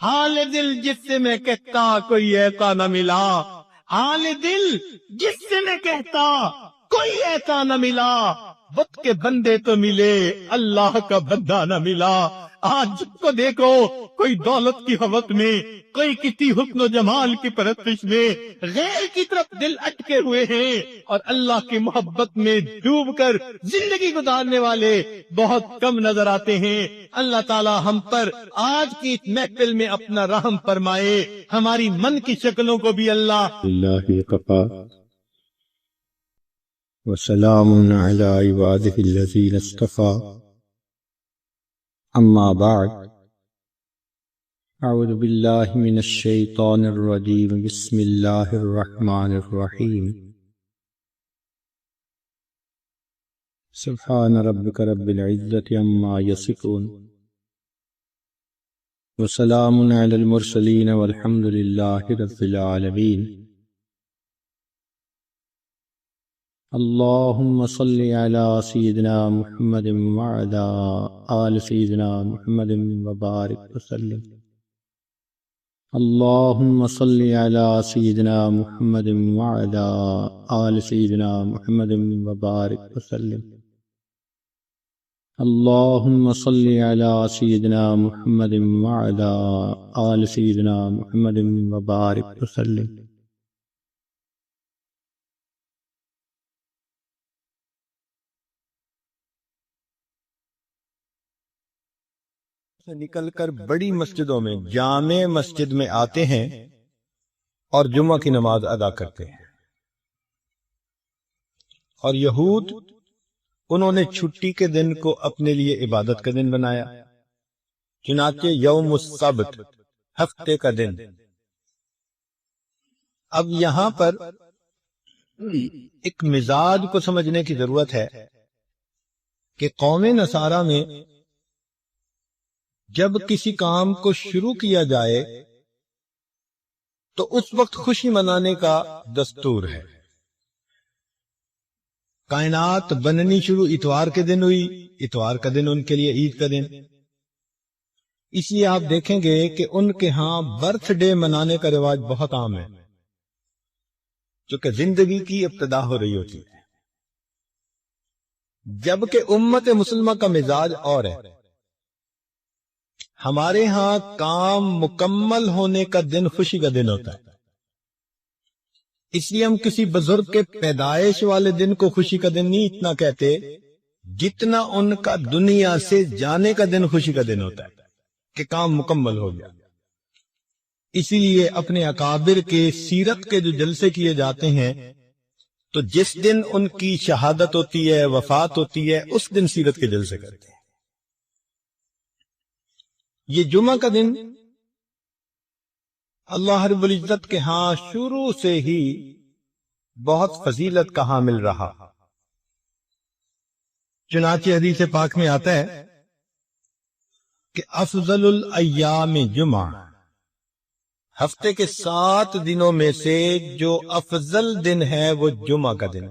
حال دل جس سے میں کہتا کوئی ایسا نہ ملا، حال دل جس سے میں کہتا کوئی ایسا نہ ملا، بت کے بندے تو ملے اللہ کا بندہ نہ ملا۔ آج جس کو دیکھو کوئی دولت کی حوث میں، کوئی کسی حسن و جمال کی پرستش میں، غیر کی طرف دل اٹکے ہوئے ہیں، اور اللہ کی محبت میں ڈوب کر زندگی گزارنے والے بہت کم نظر آتے ہیں۔ اللہ تعالی ہم پر آج کی اس محفل میں اپنا رحم فرمائے، ہماری من کی شکلوں کو بھی اللہ وقفا وسلام علی عبادہ الذین اصطفیٰ، اما بعد، اعوذ باللہ من الشیطان الرجیم، بسم اللہ الرحمن الرحیم، سبحان ربک رب العزة عما یصفون، وسلام علی المرسلین والحمد للہ رب العالمین۔ اللهم صل على سيدنا محمد وعلى آل سيدنا محمد وبارك وسلم۔ اللهم صل على سيدنا محمد وعلى آل سيدنا محمد وبارك وسلم۔ اللهم صل على سيدنا محمد وعلى آل سيدنا محمد وبارك وسلم۔ سے نکل کر بڑی مسجدوں میں، جامع مسجد میں آتے ہیں اور جمعہ کی نماز ادا کرتے ہیں، اور یہود انہوں نے چھٹی کے دن کو اپنے لیے عبادت کا دن بنایا، چنانچہ یوم السبت، ہفتے کا دن۔ اب یہاں پر ایک مزاج کو سمجھنے کی ضرورت ہے کہ قوم نصارہ میں جب کسی کام کو شروع کیا جائے تو اس وقت خوشی منانے کا دستور ہے۔ کائنات بننی شروع اتوار کے دن ہوئی، اتوار کا دن ان کے لیے عید کا دن، اس لیے آپ دیکھیں گے کہ ان کے ہاں برتھ ڈے منانے کا رواج بہت عام ہے، چونکہ زندگی کی ابتدا ہو رہی ہوتی ہے، جبکہ امت مسلمہ کا مزاج اور ہے۔ ہمارے ہاں کام مکمل ہونے کا دن خوشی کا دن ہوتا ہے، اس لیے ہم کسی بزرگ کے پیدائش والے دن کو خوشی کا دن نہیں اتنا کہتے جتنا ان کا دنیا سے جانے کا دن خوشی کا دن ہوتا ہے کہ کام مکمل ہو گیا۔ اسی لیے اپنے اکابر کے سیرت کے جو جلسے کیے جاتے ہیں تو جس دن ان کی شہادت ہوتی ہے، وفات ہوتی ہے، اس دن سیرت کے جلسے کرتے ہیں۔ یہ جمعہ کا دن اللہ رب العزت کے ہاں شروع سے ہی بہت فضیلت کا حامل رہا، چنانچہ حدیث پاک میں آتا ہے کہ افضل الایام جمعہ، ہفتے کے 7 دنوں میں سے جو افضل دن ہے وہ جمعہ کا دن۔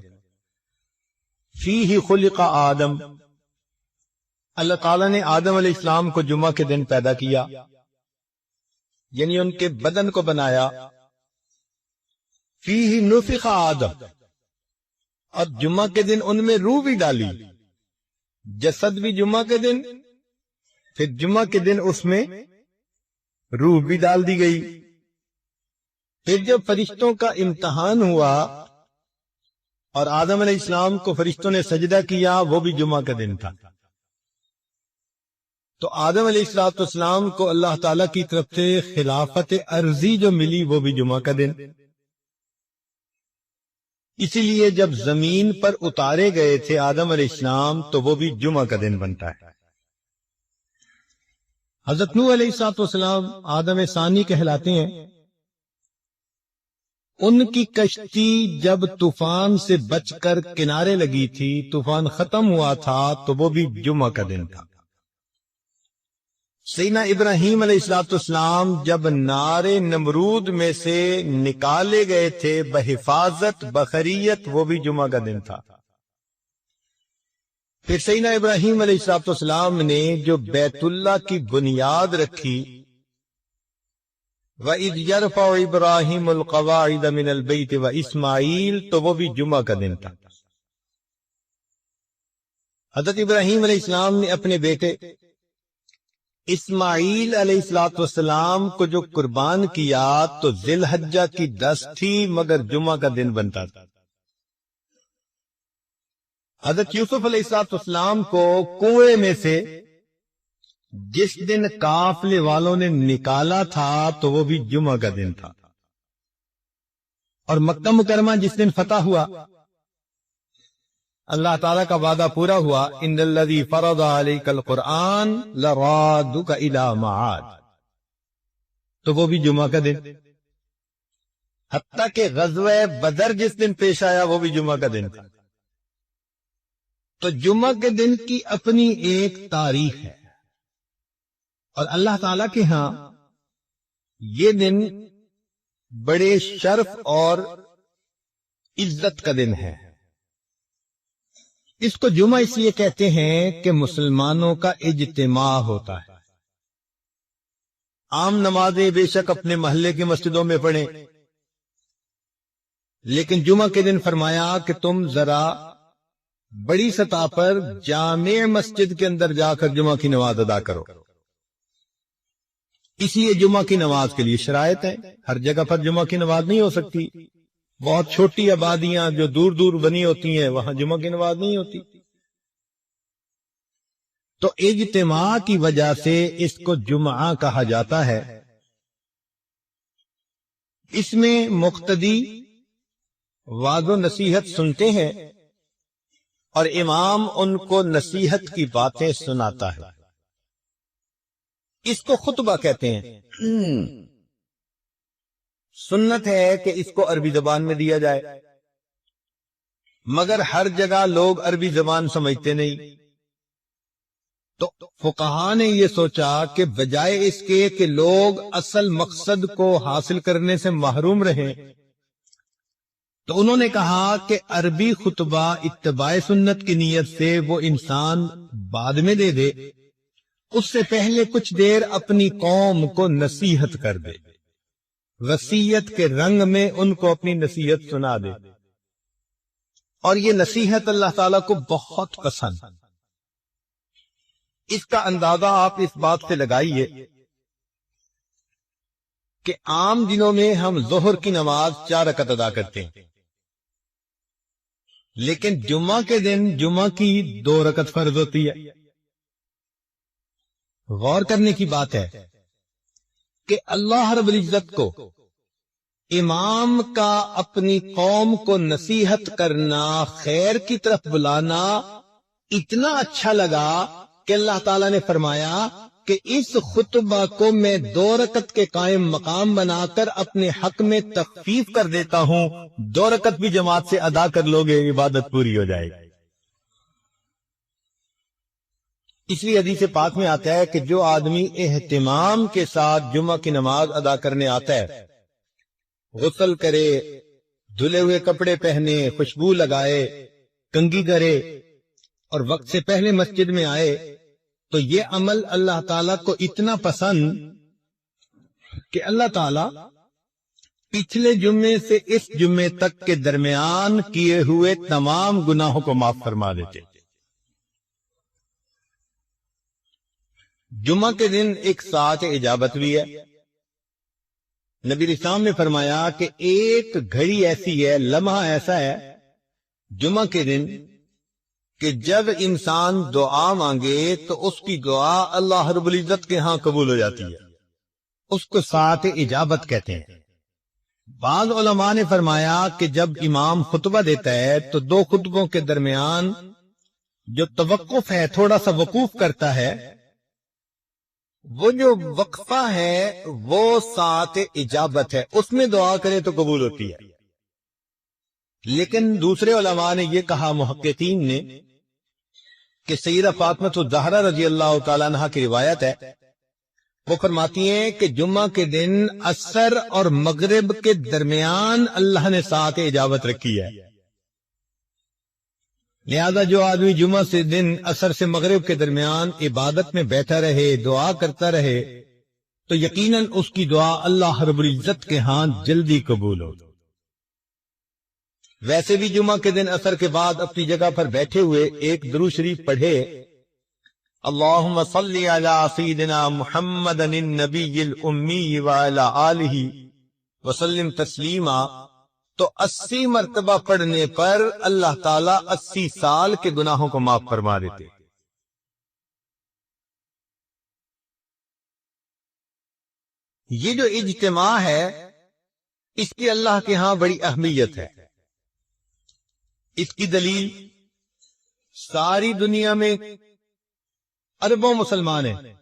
فیہ خلق آدم، اللہ تعالیٰ نے آدم علیہ السلام کو جمعہ کے دن پیدا کیا، یعنی ان کے بدن کو بنایا۔ فیہ نفخ آدم، اور جمعہ کے دن ان میں روح بھی ڈالی، جسد بھی جمعہ کے دن، پھر جمعہ کے دن اس میں روح بھی ڈال دی گئی۔ پھر جب فرشتوں کا امتحان ہوا اور آدم علیہ السلام کو فرشتوں نے سجدہ کیا، وہ بھی جمعہ کا دن تھا۔ تو آدم علیہ السلام کو اللہ تعالیٰ کی طرف سے خلافت ارضی جو ملی وہ بھی جمعہ کا دن۔ اسی لیے جب زمین پر اتارے گئے تھے آدم علیہ السلام تو وہ بھی جمعہ کا دن بنتا ہے۔ حضرت نوح علیہ السلام آدم ثانی کہلاتے ہیں، ان کی کشتی جب طوفان سے بچ کر کنارے لگی تھی، طوفان ختم ہوا تھا، تو وہ بھی جمعہ کا دن تھا۔ سیدنا ابراہیم علیہ السلام جب نار نمرود میں سے نکالے گئے تھے بحفاظت بخریت، وہ بھی جمعہ کا دن تھا۔ پھر سیدنا ابراہیم علیہ السلام نے جو بیت اللہ کی بنیاد رکھی وَإِذْ يَرْفَعُ إِبْرَاهِيمُ الْقَوَاعِدَ مِنَ الْبَيْتِ وَإِسْمَاعِيلُ، تو وہ بھی جمعہ کا دن تھا۔ حضرت ابراہیم علیہ السلام نے اپنے بیٹے اسماعیل علیہ السلام کو جو قربان کیا تو ذی الحجہ کی 10 تھی، مگر جمعہ کا دن بنتا تھا۔ حضرت یوسف علیہ السلام کو کنویں میں سے جس دن قافلے والوں نے نکالا تھا تو وہ بھی جمعہ کا دن تھا۔ اور مکہ مکرمہ جس دن فتح ہوا، اللہ تعالیٰ کا وعدہ پورا ہوا، ان الذی فرض علیک القرآن لرادک الی معاد، تو وہ بھی جمعہ کا دن۔ حتیٰ کہ غزوہ بدر جس دن پیش آیا وہ بھی جمعہ کا دن تھا۔ تو جمعہ کے دن کی اپنی ایک تاریخ ہے، اور اللہ تعالیٰ کے ہاں یہ دن بڑے شرف اور عزت کا دن ہے۔ اس کو جمعہ اس لیے کہتے ہیں کہ مسلمانوں کا اجتماع ہوتا ہے۔ عام نمازیں بے شک اپنے محلے کی مسجدوں میں پڑھیں، لیکن جمعہ کے دن فرمایا کہ تم ذرا بڑی سطح پر جامع مسجد کے اندر جا کر جمعہ کی نماز ادا کرو۔ اس لیے جمعہ کی نماز کے لیے شرائط ہے، ہر جگہ پر جمعہ کی نماز نہیں ہو سکتی۔ بہت چھوٹی آبادیاں جو دور دور بنی ہوتی ہیں وہاں جمعہ کی نماز نہیں ہوتی، تو اجتماع کی وجہ سے اس کو جمعہ کہا جاتا ہے۔ اس میں مقتدی وعظ و نصیحت سنتے ہیں اور امام ان کو نصیحت کی باتیں سناتا ہے، اس کو خطبہ کہتے ہیں۔ سنت ہے کہ اس کو عربی زبان میں دیا جائے، مگر ہر جگہ لوگ عربی زبان سمجھتے نہیں، تو فقہا نے یہ سوچا کہ بجائے اس کے کہ لوگ اصل مقصد کو حاصل کرنے سے محروم رہیں، تو انہوں نے کہا کہ عربی خطبہ اتباع سنت کی نیت سے وہ انسان بعد میں دے دے، اس سے پہلے کچھ دیر اپنی قوم کو نصیحت کر دے، وصیت کے رنگ میں ان کو اپنی نصیحت سنا دے۔ اور یہ نصیحت اللہ تعالیٰ کو بہت پسند۔ اس کا اندازہ آپ اس بات سے لگائیے کہ عام دنوں میں ہم ظہر کی نماز 4 رکعت ادا کرتے ہیں، لیکن جمعہ کے دن جمعہ کی 2 رکعت فرض ہوتی ہے۔ غور کرنے کی بات ہے کہ اللہ رب العزت کو امام کا اپنی قوم کو نصیحت کرنا، خیر کی طرف بلانا اتنا اچھا لگا کہ اللہ تعالیٰ نے فرمایا کہ اس خطبہ کو میں 2 رکعت کے قائم مقام بنا کر اپنے حق میں تخفیف کر دیتا ہوں، 2 رکعت بھی جماعت سے ادا کر لوگے عبادت پوری ہو جائے گی۔ اس لیے حدیث پاک میں آتا ہے کہ جو آدمی اہتمام کے ساتھ جمعہ کی نماز ادا کرنے آتا ہے، غسل کرے، دھلے ہوئے کپڑے پہنے، خوشبو لگائے، کنگھی کرے اور وقت سے پہلے مسجد میں آئے، تو یہ عمل اللہ تعالیٰ کو اتنا پسند کہ اللہ تعالیٰ پچھلے جمعے سے اس جمعے تک کے درمیان کیے ہوئے تمام گناہوں کو معاف فرما دیتے۔ جمعہ کے دن ایک ساعت اجابت بھی ہے۔ نبی اسلام نے فرمایا کہ ایک گھڑی ایسی ہے، لمحہ ایسا ہے جمعہ کے دن کہ جب انسان دعا مانگے تو اس کی دعا اللہ رب العزت کے ہاں قبول ہو جاتی ہے، اس کو ساعت اجابت کہتے ہیں۔ بعض علماء نے فرمایا کہ جب امام خطبہ دیتا ہے تو 2 خطبوں کے درمیان جو توقف ہے، تھوڑا سا وقوف کرتا ہے، وہ جو وقفہ ہے وہ ساعت اجابت ہے، اس میں دعا کرے تو قبول ہوتی ہے۔ لیکن دوسرے علماء نے یہ کہا، محققین نے، کہ سیدہ فاطمہ الزہرا رضی اللہ تعالیٰ عنہ کی روایت ہے، وہ فرماتی ہیں کہ جمعہ کے دن عصر اور مغرب کے درمیان اللہ نے ساعت اجابت رکھی ہے، لہذا جو آدمی جمعہ سے دن عصر سے مغرب کے درمیان عبادت میں بیٹھا رہے، دعا کرتا رہے، تو یقیناً اس کی دعا اللہ رب العزت کے ہاں جلدی قبول ہو۔ ویسے بھی جمعہ کے دن عصر کے بعد اپنی جگہ پر بیٹھے ہوئے ایک درود شریف پڑھے، اللہم صلی علی سیدنا محمد النبی الامی وعلی آلہ وسلم تسلیما، تو 80 مرتبہ پڑھنے پر اللہ تعالیٰ 80 سال کے گناہوں کو معاف فرما دیتے۔ یہ جو اجتماع ہے اس کی اللہ کے ہاں بڑی اہمیت ہے۔ اس کی دلیل ساری دنیا میں اربوں مسلمان ہیں،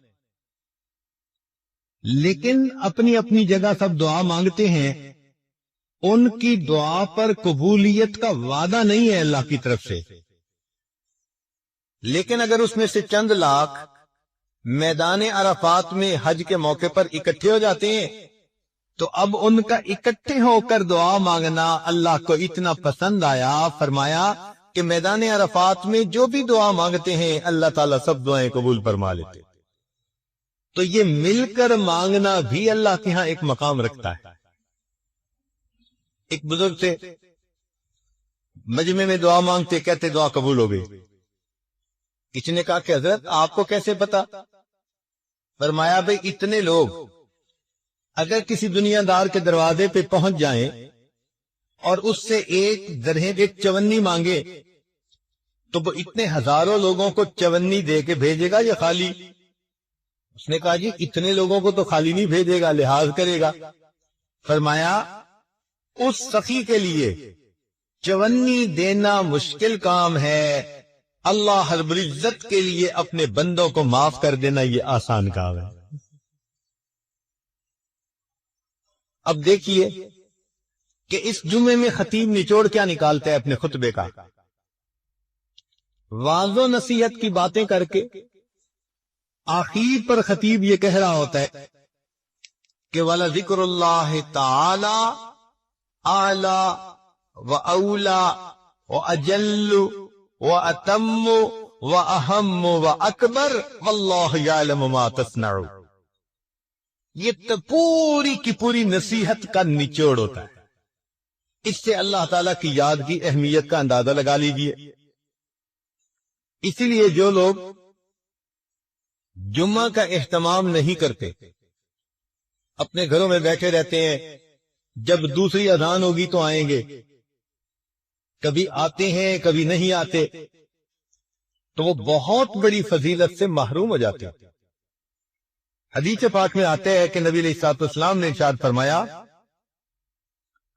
لیکن اپنی اپنی جگہ سب دعا مانگتے ہیں، ان کی دعا پر قبولیت کا وعدہ نہیں ہے اللہ کی طرف سے۔ لیکن اگر اس میں سے چند لاکھ میدان عرفات میں حج کے موقع پر اکٹھے ہو جاتے ہیں تو اب ان کا اکٹھے ہو کر دعا مانگنا اللہ کو اتنا پسند آیا، فرمایا کہ میدان عرفات میں جو بھی دعا مانگتے ہیں اللہ تعالیٰ سب دعائیں قبول فرما لیتے۔ تو یہ مل کر مانگنا بھی اللہ کے ہاں ایک مقام رکھتا ہے۔ ایک بزرگ سے مجمع میں دعا مانگتے، کہتے دعا قبول ہو گئی۔ کسی نے کہا کہ حضرت آپ کو کیسے پتا؟ فرمایا بھئی اتنے لوگ اگر کسی دنیا دار کے دروازے پہ پہنچ جائیں اور اس سے ایک درہم ایک چونی مانگے تو وہ اتنے ہزاروں لوگوں کو چونی دے کے بھیجے گا یا خالی؟ اس نے کہا جی اتنے لوگوں کو تو خالی نہیں بھیجے گا، لحاظ کرے گا۔ فرمایا اس سخی کے لیے چونی دینا مشکل کام ہے، اللہ رب العزت کے لیے اپنے بندوں کو معاف کر دینا یہ آسان کام ہے۔ اب دیکھیے کہ اس جمعے میں خطیب نچوڑ کیا نکالتا ہے اپنے خطبے کا۔ واعظ و نصیحت کی باتیں کر کے آخر پر خطیب یہ کہہ رہا ہوتا ہے کہ وَلَذِكْرُ اللَّهِ تَعَالَى أَعْلَى وَأَوْلَى وَأَجَلُّ وَأَتَمُّ وَأَهَمُّ وَأَكْبَرُ وَاللَّهُ يَعْلَمُ مَا تَصْنَعُونَ۔ یہ تو پوری کی پوری نصیحت کا نچوڑ ہوتا ہے۔ اس سے اللہ تعالیٰ کی یاد کی اہمیت کا اندازہ لگا لیجئے۔ اسی لیے جو لوگ جمعہ کا اہتمام نہیں کرتے، اپنے گھروں میں بیٹھے رہتے ہیں، جب دوسری اذان ہوگی تو آئیں گے، کبھی آتے ہیں کبھی نہیں آتے، تو وہ بہت بڑی فضیلت سے محروم ہو جاتے ہیں۔ حدیث پاک میں آتا ہے کہ نبی علیہ الصلوۃ والسلام نے ارشاد فرمایا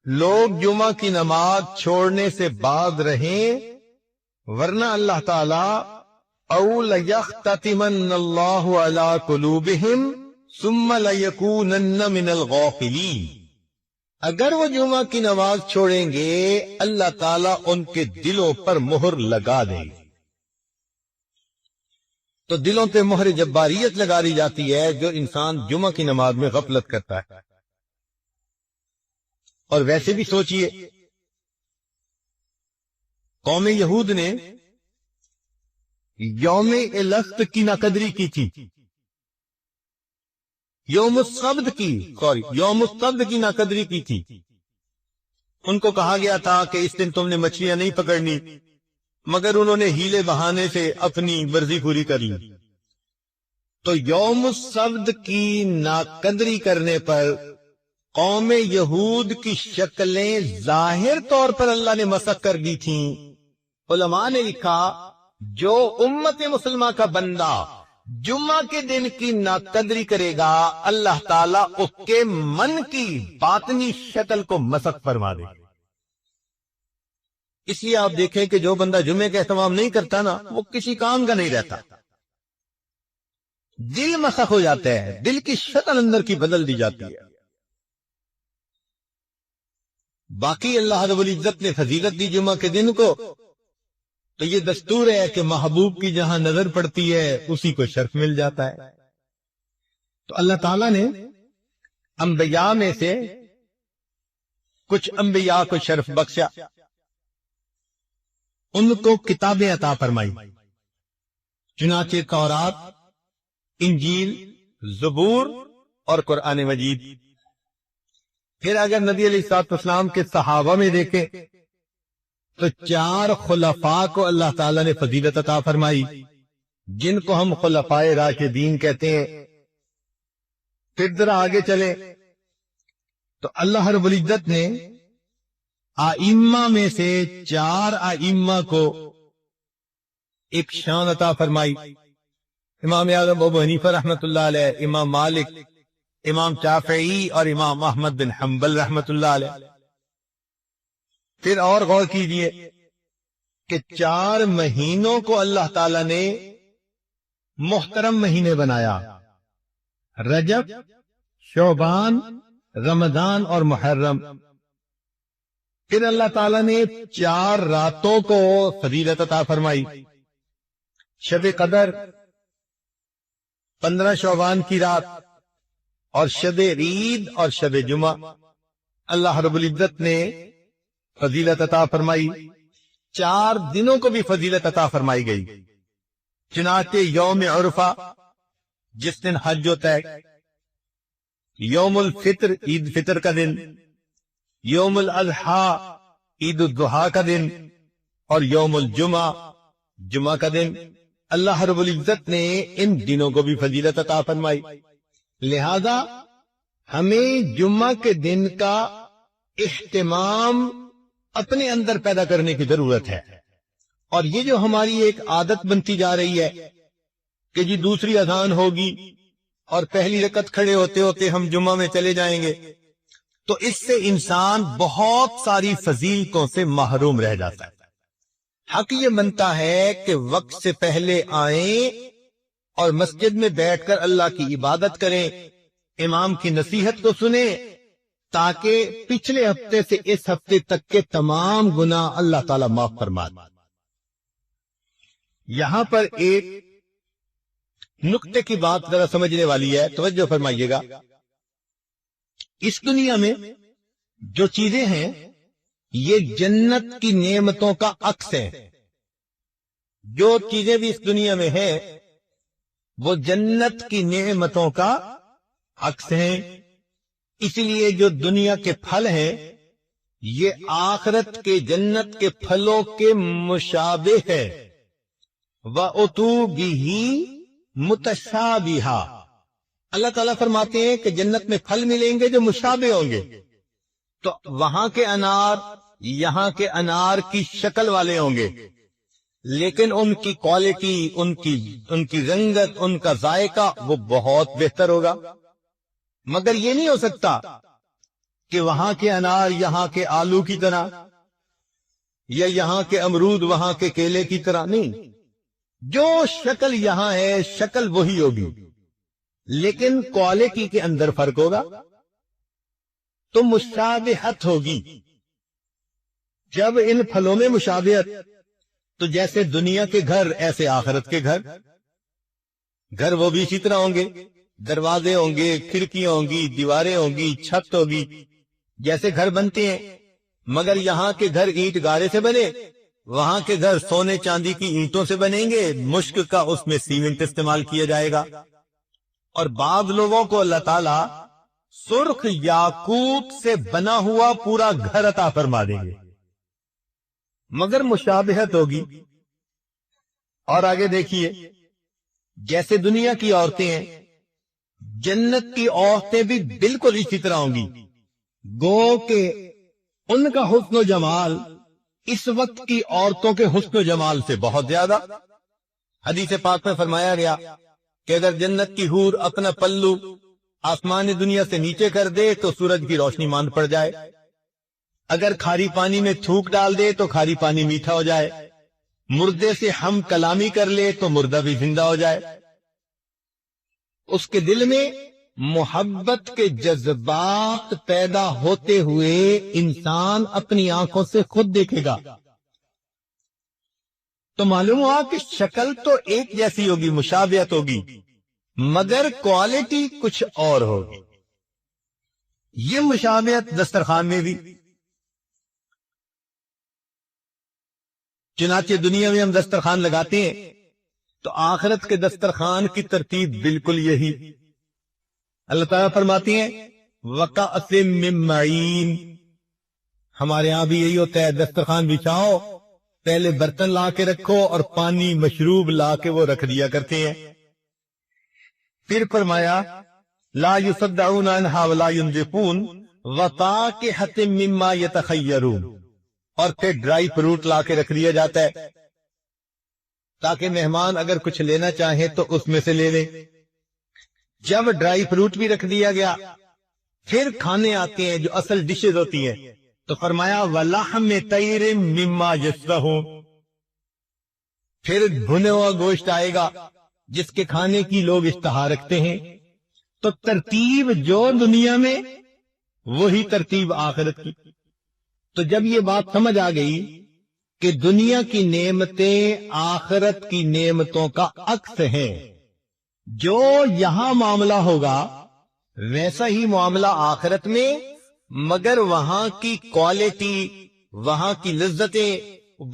لوگ جمعہ کی نماز چھوڑنے سے باز رہیں، ورنہ اللہ تعالی او لیختتمن اللہ علی قلوبہم ثم لیکونن من الغافلین، اگر وہ جمعہ کی نماز چھوڑیں گے اللہ تعالیٰ ان کے دلوں پر مہر لگا دیں گے۔ تو دلوں پہ مہر جباریت لگا دی جاتی ہے جو انسان جمعہ کی نماز میں غفلت کرتا ہے۔ اور ویسے بھی سوچئے، قوم یہود نے یوم الست کی ناقدری کی تھی، یوم السبت کی ناقدری کی تھی۔ ان کو کہا گیا تھا کہ اس دن تم نے مچھلیاں نہیں پکڑنی، مگر انہوں نے ہیلے بہانے سے اپنی مرضی پوری کر لی۔ تو یوم السبت کی ناقدری کرنے پر قوم یہود کی شکلیں ظاہر طور پر اللہ نے مسخ کر دی تھیں۔ علماء نے لکھا جو امت مسلمہ کا بندہ جمعہ کے دن کی ناقدری کرے گا اللہ تعالیٰ اس کے من کی باطنی شکل کو مسخ فرما دے گا۔ اس لیے آپ دیکھیں کہ جو بندہ جمعے کا اہتمام نہیں کرتا نا وہ کسی کام کا نہیں رہتا، دل مسخ ہو جاتا ہے، دل کی شکل اندر کی بدل دی جاتی ہے۔ باقی اللہ رب العزت نے فضیلت دی جمعہ کے دن کو، تو یہ دستور ہے کہ محبوب کی جہاں نظر پڑتی ہے اسی کو شرف مل جاتا ہے۔ تو اللہ تعالیٰ نے انبیاء میں سے کچھ انبیاء کو شرف بخشا، ان کو کتابیں عطا فرمائی، چنانچہ تورات، انجیل، زبور اور قرآن مجید۔ پھر اگر نبی علیہ الصلوۃ والسلام کے صحابہ میں دیکھیں تو 4 خلفاء کو اللہ تعالیٰ نے فضیلت عطا فرمائی، جن کو ہم خلفائے راشدین کہتے ہیں۔ پھر ذرا آگے چلے تو اللہ رب العزت نے ائمہ میں سے 4 ائمہ کو ایک شان عطا فرمائی، امام اعظم ابو حنیفہ رحمۃ اللہ علیہ، امام مالک، امام شافعی اور امام احمد بن حنبل رحمۃ اللہ علیہ۔ پھر اور غور کیجئے کہ 4 مہینوں کو اللہ تعالی نے محترم مہینے بنایا، رجب، شعبان، رمضان اور محرم۔ پھر اللہ تعالیٰ نے 4 راتوں کو فضیلت عطا فرمائی، شب قدر، 15 شعبان کی رات، اور شب عید اور شب جمعہ۔ اللہ رب العزت نے فضیلت عطا فرمائی، 4 دنوں کو بھی فضیلت عطا فرمائی گئی، چنانچہ یوم عرفہ جس دن حج ہوتا ہے، یوم الفطر عید فطر کا دن، یوم الاضحیٰ عید الضحیٰ کا دن، اور یوم الجمعہ جمعہ کا دن۔ اللہ رب العزت نے ان دنوں کو بھی فضیلت عطا فرمائی، لہذا ہمیں جمعہ کے دن کا اہتمام اپنے اندر پیدا کرنے کی ضرورت ہے۔ اور یہ جو ہماری ایک عادت بنتی جا رہی ہے کہ جی دوسری اذان ہوگی اور پہلی رکعت کھڑے ہوتے ہوتے ہم جمعہ میں چلے جائیں گے، تو اس سے انسان بہت ساری فضیلتوں سے محروم رہ جاتا ہے۔ حق یہ بنتا ہے کہ وقت سے پہلے آئیں اور مسجد میں بیٹھ کر اللہ کی عبادت کریں، امام کی نصیحت کو سنیں، تاکہ پچھلے ہفتے سے اس ہفتے تک کے تمام گناہ اللہ تعالیٰ معاف فرما دے۔ یہاں پر ایک نقطے کی بات ذرا سمجھنے والی ہے، توجہ فرمائیے گا۔ اس دنیا میں جو چیزیں ہیں یہ جنت کی نعمتوں کا عکس ہے۔ جو چیزیں بھی اس دنیا میں ہیں وہ جنت کی نعمتوں کا عکس ہیں، اس لیے جو دنیا کے پھل ہیں یہ آخرت کے جنت کے پھلوں کے مشابہ ہے۔ وَأُتُوا بِهِ مُتَشَابِهًا، اللہ تعالیٰ فرماتے ہیں کہ جنت میں پھل ملیں گے جو مشابہ ہوں گے، تو وہاں کے انار یہاں کے انار کی شکل والے ہوں گے، لیکن ان کی کوالٹی، ان کی رنگت، ان کا ذائقہ وہ بہت بہتر ہوگا۔ مگر یہ نہیں ہو سکتا کہ وہاں کے انار یہاں کے آلو کی طرح، یا یہاں کے امرود وہاں کے کیلے کی طرح، نہیں، جو شکل یہاں ہے شکل وہی ہوگی، لیکن کوالٹی کے اندر فرق ہوگا، تو مشابہت ہوگی۔ جب ان پھلوں میں مشابہت، تو جیسے دنیا کے گھر ایسے آخرت کے گھر وہ بھی اسی طرح ہوں گے، دروازے ہوں گے، کھڑکیاں ہوں گی، دیواریں ہوں گی، چھت ہوگی، جیسے گھر بنتے ہیں۔ مگر یہاں کے گھر اینٹ گارے سے بنے، وہاں کے گھر سونے چاندی کی اینٹوں سے بنیں گے، مشک کا اس میں سیمنٹ استعمال کیا جائے گا۔ اور بعض لوگوں کو اللہ تعالیٰ سرخ یاقوت سے بنا ہوا پورا گھر عطا فرما دیں گے، مگر مشابہت ہوگی۔ اور آگے دیکھیے، جیسے دنیا کی عورتیں ہیں، جنت کی عورتیں بھی بالکل اسی طرح ہوں گی، گو کہ ان کا حسن و جمال اس وقت کی عورتوں کے حسن و جمال سے بہت زیادہ۔ حدیث پاک میں فرمایا گیا کہ اگر جنت کی حور اپنا پلو آسمان دنیا سے نیچے کر دے تو سورج کی روشنی ماند پڑ جائے، اگر کھاری پانی میں تھوک ڈال دے تو کھاری پانی میٹھا ہو جائے، مردے سے ہم کلامی کر لے تو مردہ بھی زندہ ہو جائے۔ اس کے دل میں محبت کے جذبات پیدا ہوتے ہوئے انسان اپنی آنکھوں سے خود دیکھے گا، تو معلوم ہوا کہ شکل تو ایک جیسی ہوگی، مشابہت ہوگی، مگر کوالٹی کچھ اور ہوگی۔ یہ مشابہت دسترخوان میں بھی، چنانچہ دنیا میں ہم دسترخوان لگاتے ہیں تو آخرت کے دسترخوان کی ترتیب بالکل یہی، اللہ تعالیٰ فرماتی ہیں وَكَأْسٍ مِّن مَّعِينٍ، ہمارے ہاں بھی یہی ہوتا ہے، دسترخوان بچھاؤ، پہلے برتن لا کے رکھو اور پانی مشروب لا کے وہ رکھ دیا کرتے ہیں۔ پھر فرمایا لا يصدعون عنها ولا ينزفون وفاكهة مما يتخيرون، اور پھر ڈرائی فروٹ لا کے رکھ دیا جاتا ہے تاکہ مہمان اگر کچھ لینا چاہیں تو اس میں سے لے لیں۔ جب ڈرائی فروٹ بھی رکھ دیا گیا، پھر کھانے آتے ہیں جو اصل ڈشز ہوتی ہیں، تو فرمایا وَلَحْمِ طَيْرٍ مِّمَّا يَشْتَهُونَ، پھر بھنے ہوا گوشت آئے گا جس کے کھانے کی لوگ اشتہا رکھتے ہیں۔ تو ترتیب جو دنیا میں وہی ترتیب آخرت کی۔ تو جب یہ بات سمجھ آ گئی کہ دنیا کی نعمتیں آخرت کی نعمتوں کا عکس ہیں، جو یہاں معاملہ ہوگا ویسا ہی معاملہ آخرت میں، مگر وہاں کی کوالٹی، وہاں کی لذتیں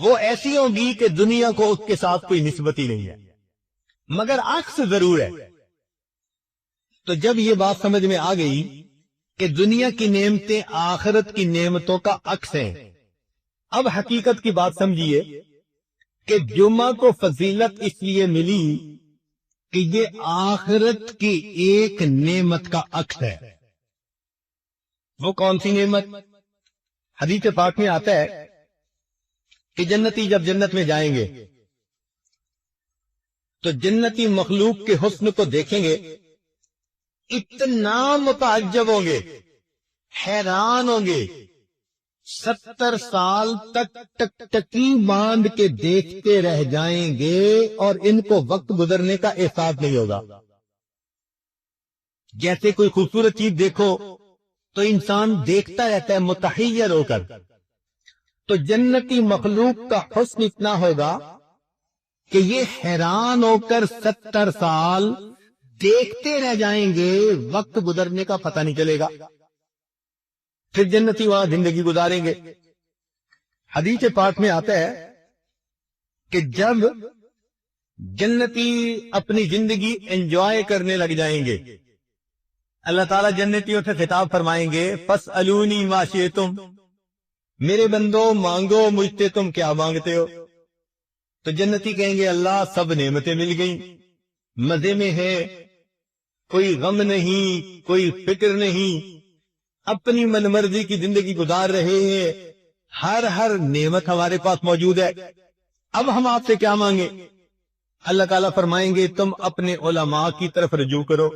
وہ ایسی ہوں گی کہ دنیا کو اس کے ساتھ کوئی نسبت ہی نہیں ہے، مگر عکس ضرور ہے۔ تو جب یہ بات سمجھ میں آ گئی کہ دنیا کی نعمتیں آخرت کی نعمتوں کا عکس ہیں، اب حقیقت کی بات سمجھیے کہ جمعہ کو فضیلت اس لیے ملی کہ یہ آخرت کی ایک نعمت کا عکس ہے۔ وہ کون سی نعمت؟ حدیث پاک میں آتا ہے کہ جنتی جب جنت میں جائیں گے تو جنتی مخلوق کے حسن کو دیکھیں گے، اتنا متعجب ہوں گے، حیران ہوں گے، 70 سال تک ٹک ٹکی باندھ کے دیکھتے رہ جائیں گے اور ان کو وقت گزرنے کا احساس نہیں ہوگا۔ جیسے کوئی خوبصورت چیز دیکھو تو انسان دیکھتا رہتا ہے متحیر ہو کر، تو جنتی مخلوق کا حسن اتنا ہوگا کہ یہ حیران ہو کر 70 سال دیکھتے رہ جائیں گے، وقت گزرنے کا پتہ نہیں چلے گا۔ پھر جنتی وہاں زندگی گزاریں گے۔ حدیث پاک میں آتا ہے کہ جب جنتی اپنی زندگی انجوائے کرنے لگ جائیں گے، اللہ تعالیٰ جنتیوں سے خطاب فرمائیں گے فَاسْأَلُونِي مَا شِئْتُمْ، میرے بندو مانگو مجھ سے تم کیا مانگتے ہو۔ تو جنتی کہیں گے اللہ سب نعمتیں مل گئیں، مزے میں ہے، کوئی غم نہیں، کوئی فکر نہیں، اپنی من مرضی کی زندگی گزار رہے ہیں، ہر نعمت ہمارے پاس موجود ہے، اب ہم آپ سے کیا مانگیں؟ اللہ تعالیٰ فرمائیں گے تم اپنے علماء کی طرف رجوع کرو،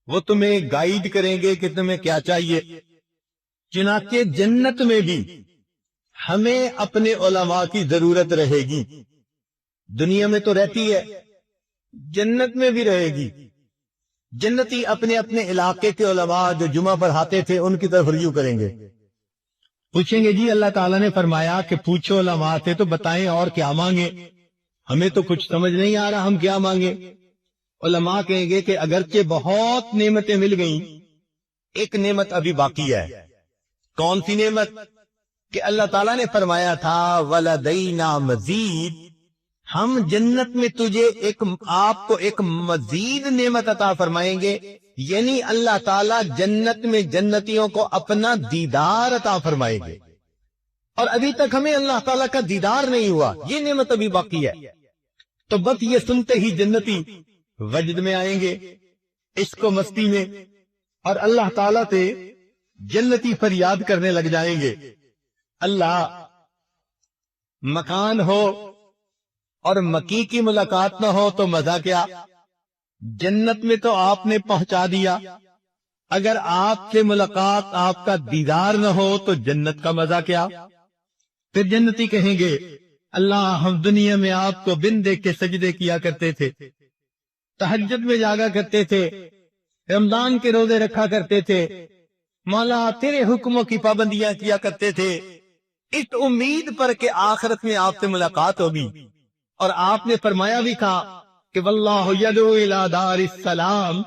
وہ تمہیں گائیڈ کریں گے کہ تمہیں کیا چاہیے۔ چنانچہ جنت میں بھی ہمیں اپنے علماء کی ضرورت رہے گی، دنیا میں تو رہتی ہے، جنت میں بھی رہے گی۔ جنتی اپنے اپنے علاقے کے علماء جو جمعہ پڑھاتے تھے ان کی طرف رجوع کریں گے، پوچھیں گے جی اللہ تعالیٰ نے فرمایا کہ پوچھو علماء سے تو بتائیں اور کیا مانگیں، ہمیں تو کچھ سمجھ نہیں آ رہا ہم کیا مانگیں۔ علماء کہیں گے کہ اگرچہ بہت نعمتیں مل گئیں، ایک نعمت ابھی باقی ہے۔ کون سی نعمت؟ کہ اللہ تعالیٰ نے فرمایا تھا وَلَدَيْنَا مَزِيدٌ، ہم جنت میں تجھے آپ کو ایک مزید نعمت عطا فرمائیں گے، یعنی اللہ تعالیٰ جنت میں جنتیوں کو اپنا دیدار عطا فرمائیں گے، اور ابھی تک ہمیں اللہ تعالیٰ کا دیدار نہیں ہوا، یہ نعمت ابھی باقی ہے۔ تو بس یہ سنتے ہی جنتی وجد میں آئیں گے، عشق و مستی میں، اور اللہ تعالیٰ سے جنتی فریاد کرنے لگ جائیں گے اللہ مکان ہو اور مکی کی ملاقات نہ ہو تو مزہ کیا، جنت میں تو آپ نے پہنچا دیا، اگر آپ سے ملاقات آپ کا دیدار نہ ہو تو جنت کا مزہ کیا۔ پھر جنتی کہیں گے اللہ ہم دنیا میں آپ کو بن دیکھ کے سجدے کیا کرتے تھے، تہجد میں جاگا کرتے تھے، رمضان کے روزے رکھا کرتے تھے، مولا تیرے حکموں کی پابندیاں کیا کرتے تھے، اس امید پر کہ آخرت میں آپ سے ملاقات ہوگی۔ اور آپ نے فرمایا بھی تھا کہ واللہ یدعو الی دار السلام،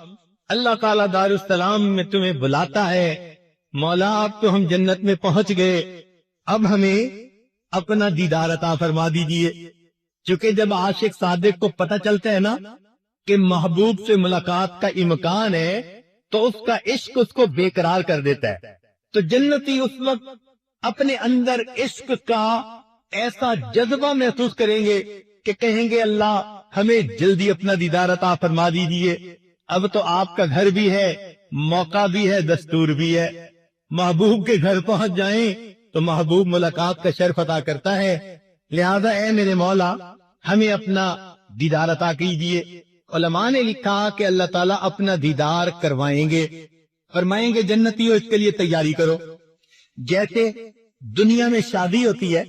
اللہ تعالیٰ دار السلام میں تمہیں بلاتا ہے، مولا اب تو ہم جنت میں پہنچ گئے، اب ہمیں اپنا دیدار عطا فرما دیجئے۔ چونکہ جب عاشق صادق کو پتہ چلتا ہے نا کہ محبوب سے ملاقات کا امکان ہے تو اس کا عشق اس کو بےقرار کر دیتا ہے. تو جنتی اس وقت اپنے اندر عشق کا ایسا جذبہ محسوس کریں گے کہ کہیں گے اللہ ہمیں جلدی اپنا دیدار عطا فرما دیجیے. اب تو آپ کا گھر بھی ہے، موقع بھی ہے، دستور بھی ہے. محبوب کے گھر پہنچ جائیں تو محبوب ملاقات کا شرف عطا کرتا ہے. لہذا اے میرے مولا ہمیں اپنا دیدار عطا کیجیے. علماء نے لکھا کہ اللہ تعالیٰ اپنا دیدار کروائیں گے، فرمائیں گے جنتیوں اس کے لیے تیاری کرو. جیسے دنیا میں شادی ہوتی ہے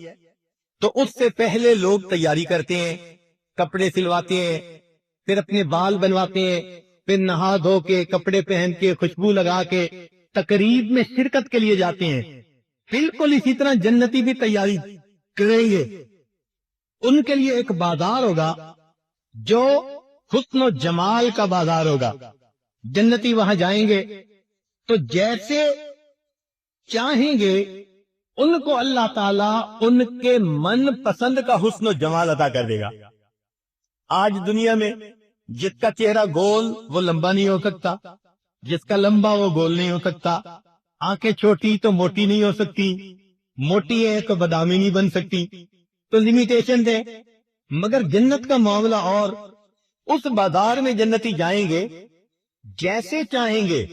تو اس سے پہلے لوگ تیاری کرتے ہیں، کپڑے سلواتے ہیں، پھر اپنے بال بنواتے ہیں، پھر نہا دھو کے کپڑے پہن کے خوشبو لگا کے تقریب میں شرکت کے لیے جاتے ہیں. بالکل اسی طرح جنتی بھی تیاری کریں گے. ان کے لیے ایک بازار ہوگا جو حسن و جمال کا بازار ہوگا. جنتی وہاں جائیں گے تو جیسے چاہیں گے ان کو اللہ تعالیٰ ان کے من پسند کا حسن و جمال عطا کر دے گا. آج دنیا میں جس کا چہرہ گول وہ لمبا نہیں ہو سکتا، جس کا لمبا وہ گول نہیں ہو سکتا. آنکھیں چھوٹی تو موٹی نہیں ہو سکتی، موٹی ہے تو بادامی نہیں بن سکتی. تو لمیٹیشن ہے. مگر جنت کا معاملہ اور اس بازار میں جنتی جائیں گے جیسے چاہیں گے.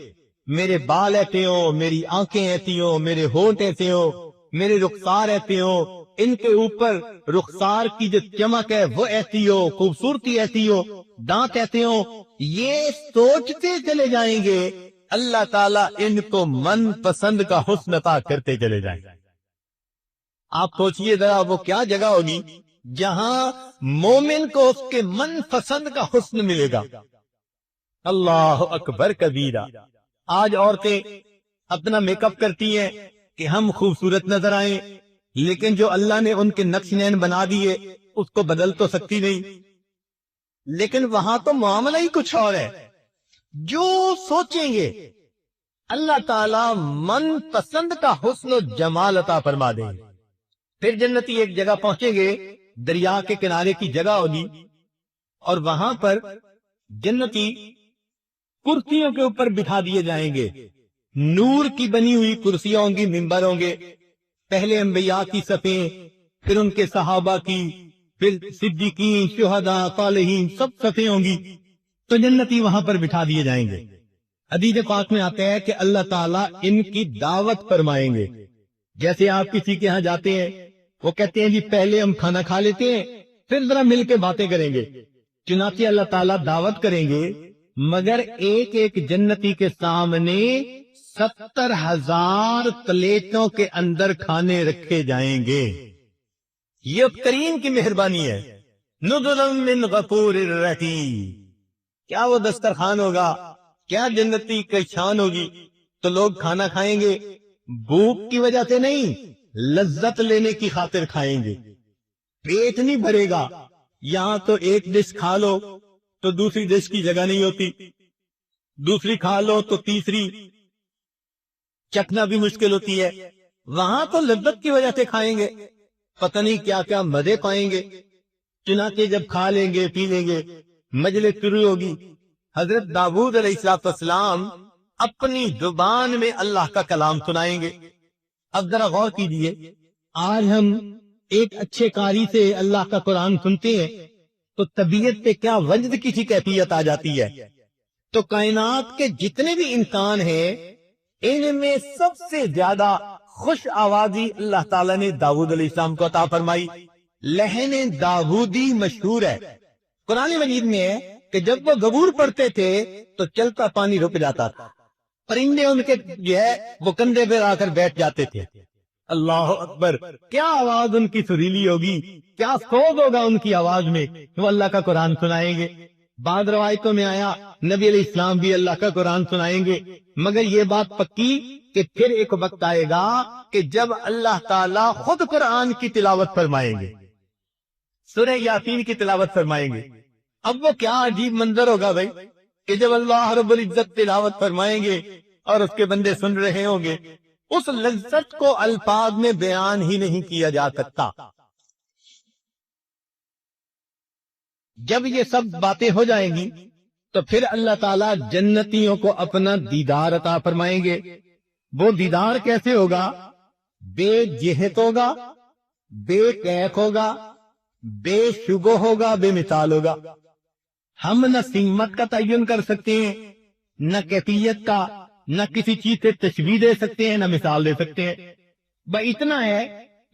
میرے بال ایسے ہو، میری آنکھیں ایسی ہو، میرے ہونٹ ایسے ہو، میرے رخسار ایسے ہو، ان کے اوپر رخسار کی جو چمک ہے وہ ایسی ہو، خوبصورتی ایسی ہو، دانت ایسے ہو. یہ سوچتے چلے جائیں گے اللہ تعالیٰ ان کو من پسند کا حسن عطا کرتے چلے جائیں گے. آپ سوچئے ذرا وہ کیا جگہ ہوگی جہاں مومن کو اس کے من پسند کا حسن ملے گا. اللہ اکبر کبیرہ. آج عورتیں اپنا میک اپ کرتی ہیں کہ ہم خوبصورت نظر آئیں، لیکن جو اللہ نے ان کے نقش نین بنا دیے اس کو بدل تو سکتی نہیں. لیکن وہاں تو معاملہ ہی کچھ اور ہے. جو سوچیں گے اللہ تعالی من پسند کا حسن و جمال عطا فرما دیں گے. پھر جنتی ایک جگہ پہنچیں گے، دریا کے کنارے کی جگہ ہوگی، اور وہاں پر جنتی کرسیوں کے اوپر بٹھا دیے جائیں گے. نور کی بنی ہوئی کرسیاں ہوں گی، ممبر ہوں گے. پہلے انبیاء کی صفیں، پھر ان کے صحابہ کی، پھر صدیقین، شہداء، صالحین، سب صفیں ہوں گی. تو جنتی وہاں پر بٹھا دیے جائیں گے. حدیث پاک میں آتا ہے کہ اللہ تعالیٰ ان کی دعوت فرمائیں گے. جیسے آپ کسی کے ہاں جاتے ہیں، وہ کہتے ہیں جی پہلے ہم کھانا کھا لیتے ہیں پھر ذرا مل کے باتیں کریں گے. چنانچہ اللہ تعالیٰ دعوت کریں گے، مگر ایک ایک جنتی کے سامنے 70,000 پلیٹوں کے اندر کھانے رکھے جائیں گے. یہ اب کریم کی مہربانی ہے. نزلا من غفور الرحیم. کیا وہ دسترخوان ہوگا، کیا جنتی کی شان ہوگی. تو لوگ کھانا کھائیں گے بھوک کی وجہ سے نہیں، لذت لینے کی خاطر کھائیں گے. پیٹ نہیں بھرے گا. یہاں تو ایک ڈش کھا لو تو دوسری ڈش کی جگہ نہیں ہوتی، دوسری کھا لو تو تیسری چکھنا بھی مشکل ہوتی ہے. وہاں تو لذت کی وجہ سے کھائیں گے، پتہ نہیں کیا کیا مزے پائیں گے. چنانچہ جب کھا لیں گے پی لیں گے، مجلس شروع ہوگی. حضرت داؤد علیہ السلام اپنی زبان میں اللہ کا کلام سنائیں گے. اب ذرا غور کیجیے، آج ہم ایک اچھے قاری سے اللہ کا قرآن سنتے ہیں تو طبیعت پہ کیا وجد کی سی کیفیت آ جاتی ہے. تو کائنات کے جتنے بھی انسان ہیں ان میں سب سے زیادہ خوش آوازی اللہ تعالیٰ نے داؤد علیہ السلام کو عطا فرمائی. لہن داؤدی مشہور ہے. قرآن مجید میں ہے کہ جب وہ گبور پڑھتے تھے تو چلتا پانی رک جاتا تھا، پرندے ان کے جو ہے وہ کندھے پہ آ کر بیٹھ جاتے تھے. اللہ اکبر، کیا آواز ان کی سریلی ہوگی، کیا سوز ہوگا ان کی آواز میں. وہ اللہ کا قرآن سنائیں گے. بعض روایتوں میں آیا نبی علیہ السلام بھی اللہ کا قرآن سنائیں گے. مگر یہ بات پکی کہ پھر ایک وقت آئے گا کہ جب اللہ تعالیٰ خود قرآن کی تلاوت فرمائیں گے، سورہ یاسین کی تلاوت فرمائیں گے. اب وہ کیا عجیب منظر ہوگا بھائی کہ جب اللہ رب العزت تلاوت فرمائیں گے اور اس کے بندے سن رہے ہوں گے. اس لذت کو الفاظ میں بیان ہی نہیں کیا جا سکتا. جب یہ سب باتیں ہو جائیں گی تو پھر اللہ تعالیٰ جنتیوں کو اپنا دیدار عطا فرمائیں گے. وہ دیدار کیسے ہوگا؟ بے جہت ہوگا، بے کیف ہوگا، بے شبہ ہوگا، بے مثال ہوگا. ہم نہ سمت کا تعین کر سکتے ہیں، نہ کیفیت کا، نہ کسی چیز سے تشبیہ دے سکتے ہیں، نہ مثال دے سکتے ہیں. بس اتنا ہے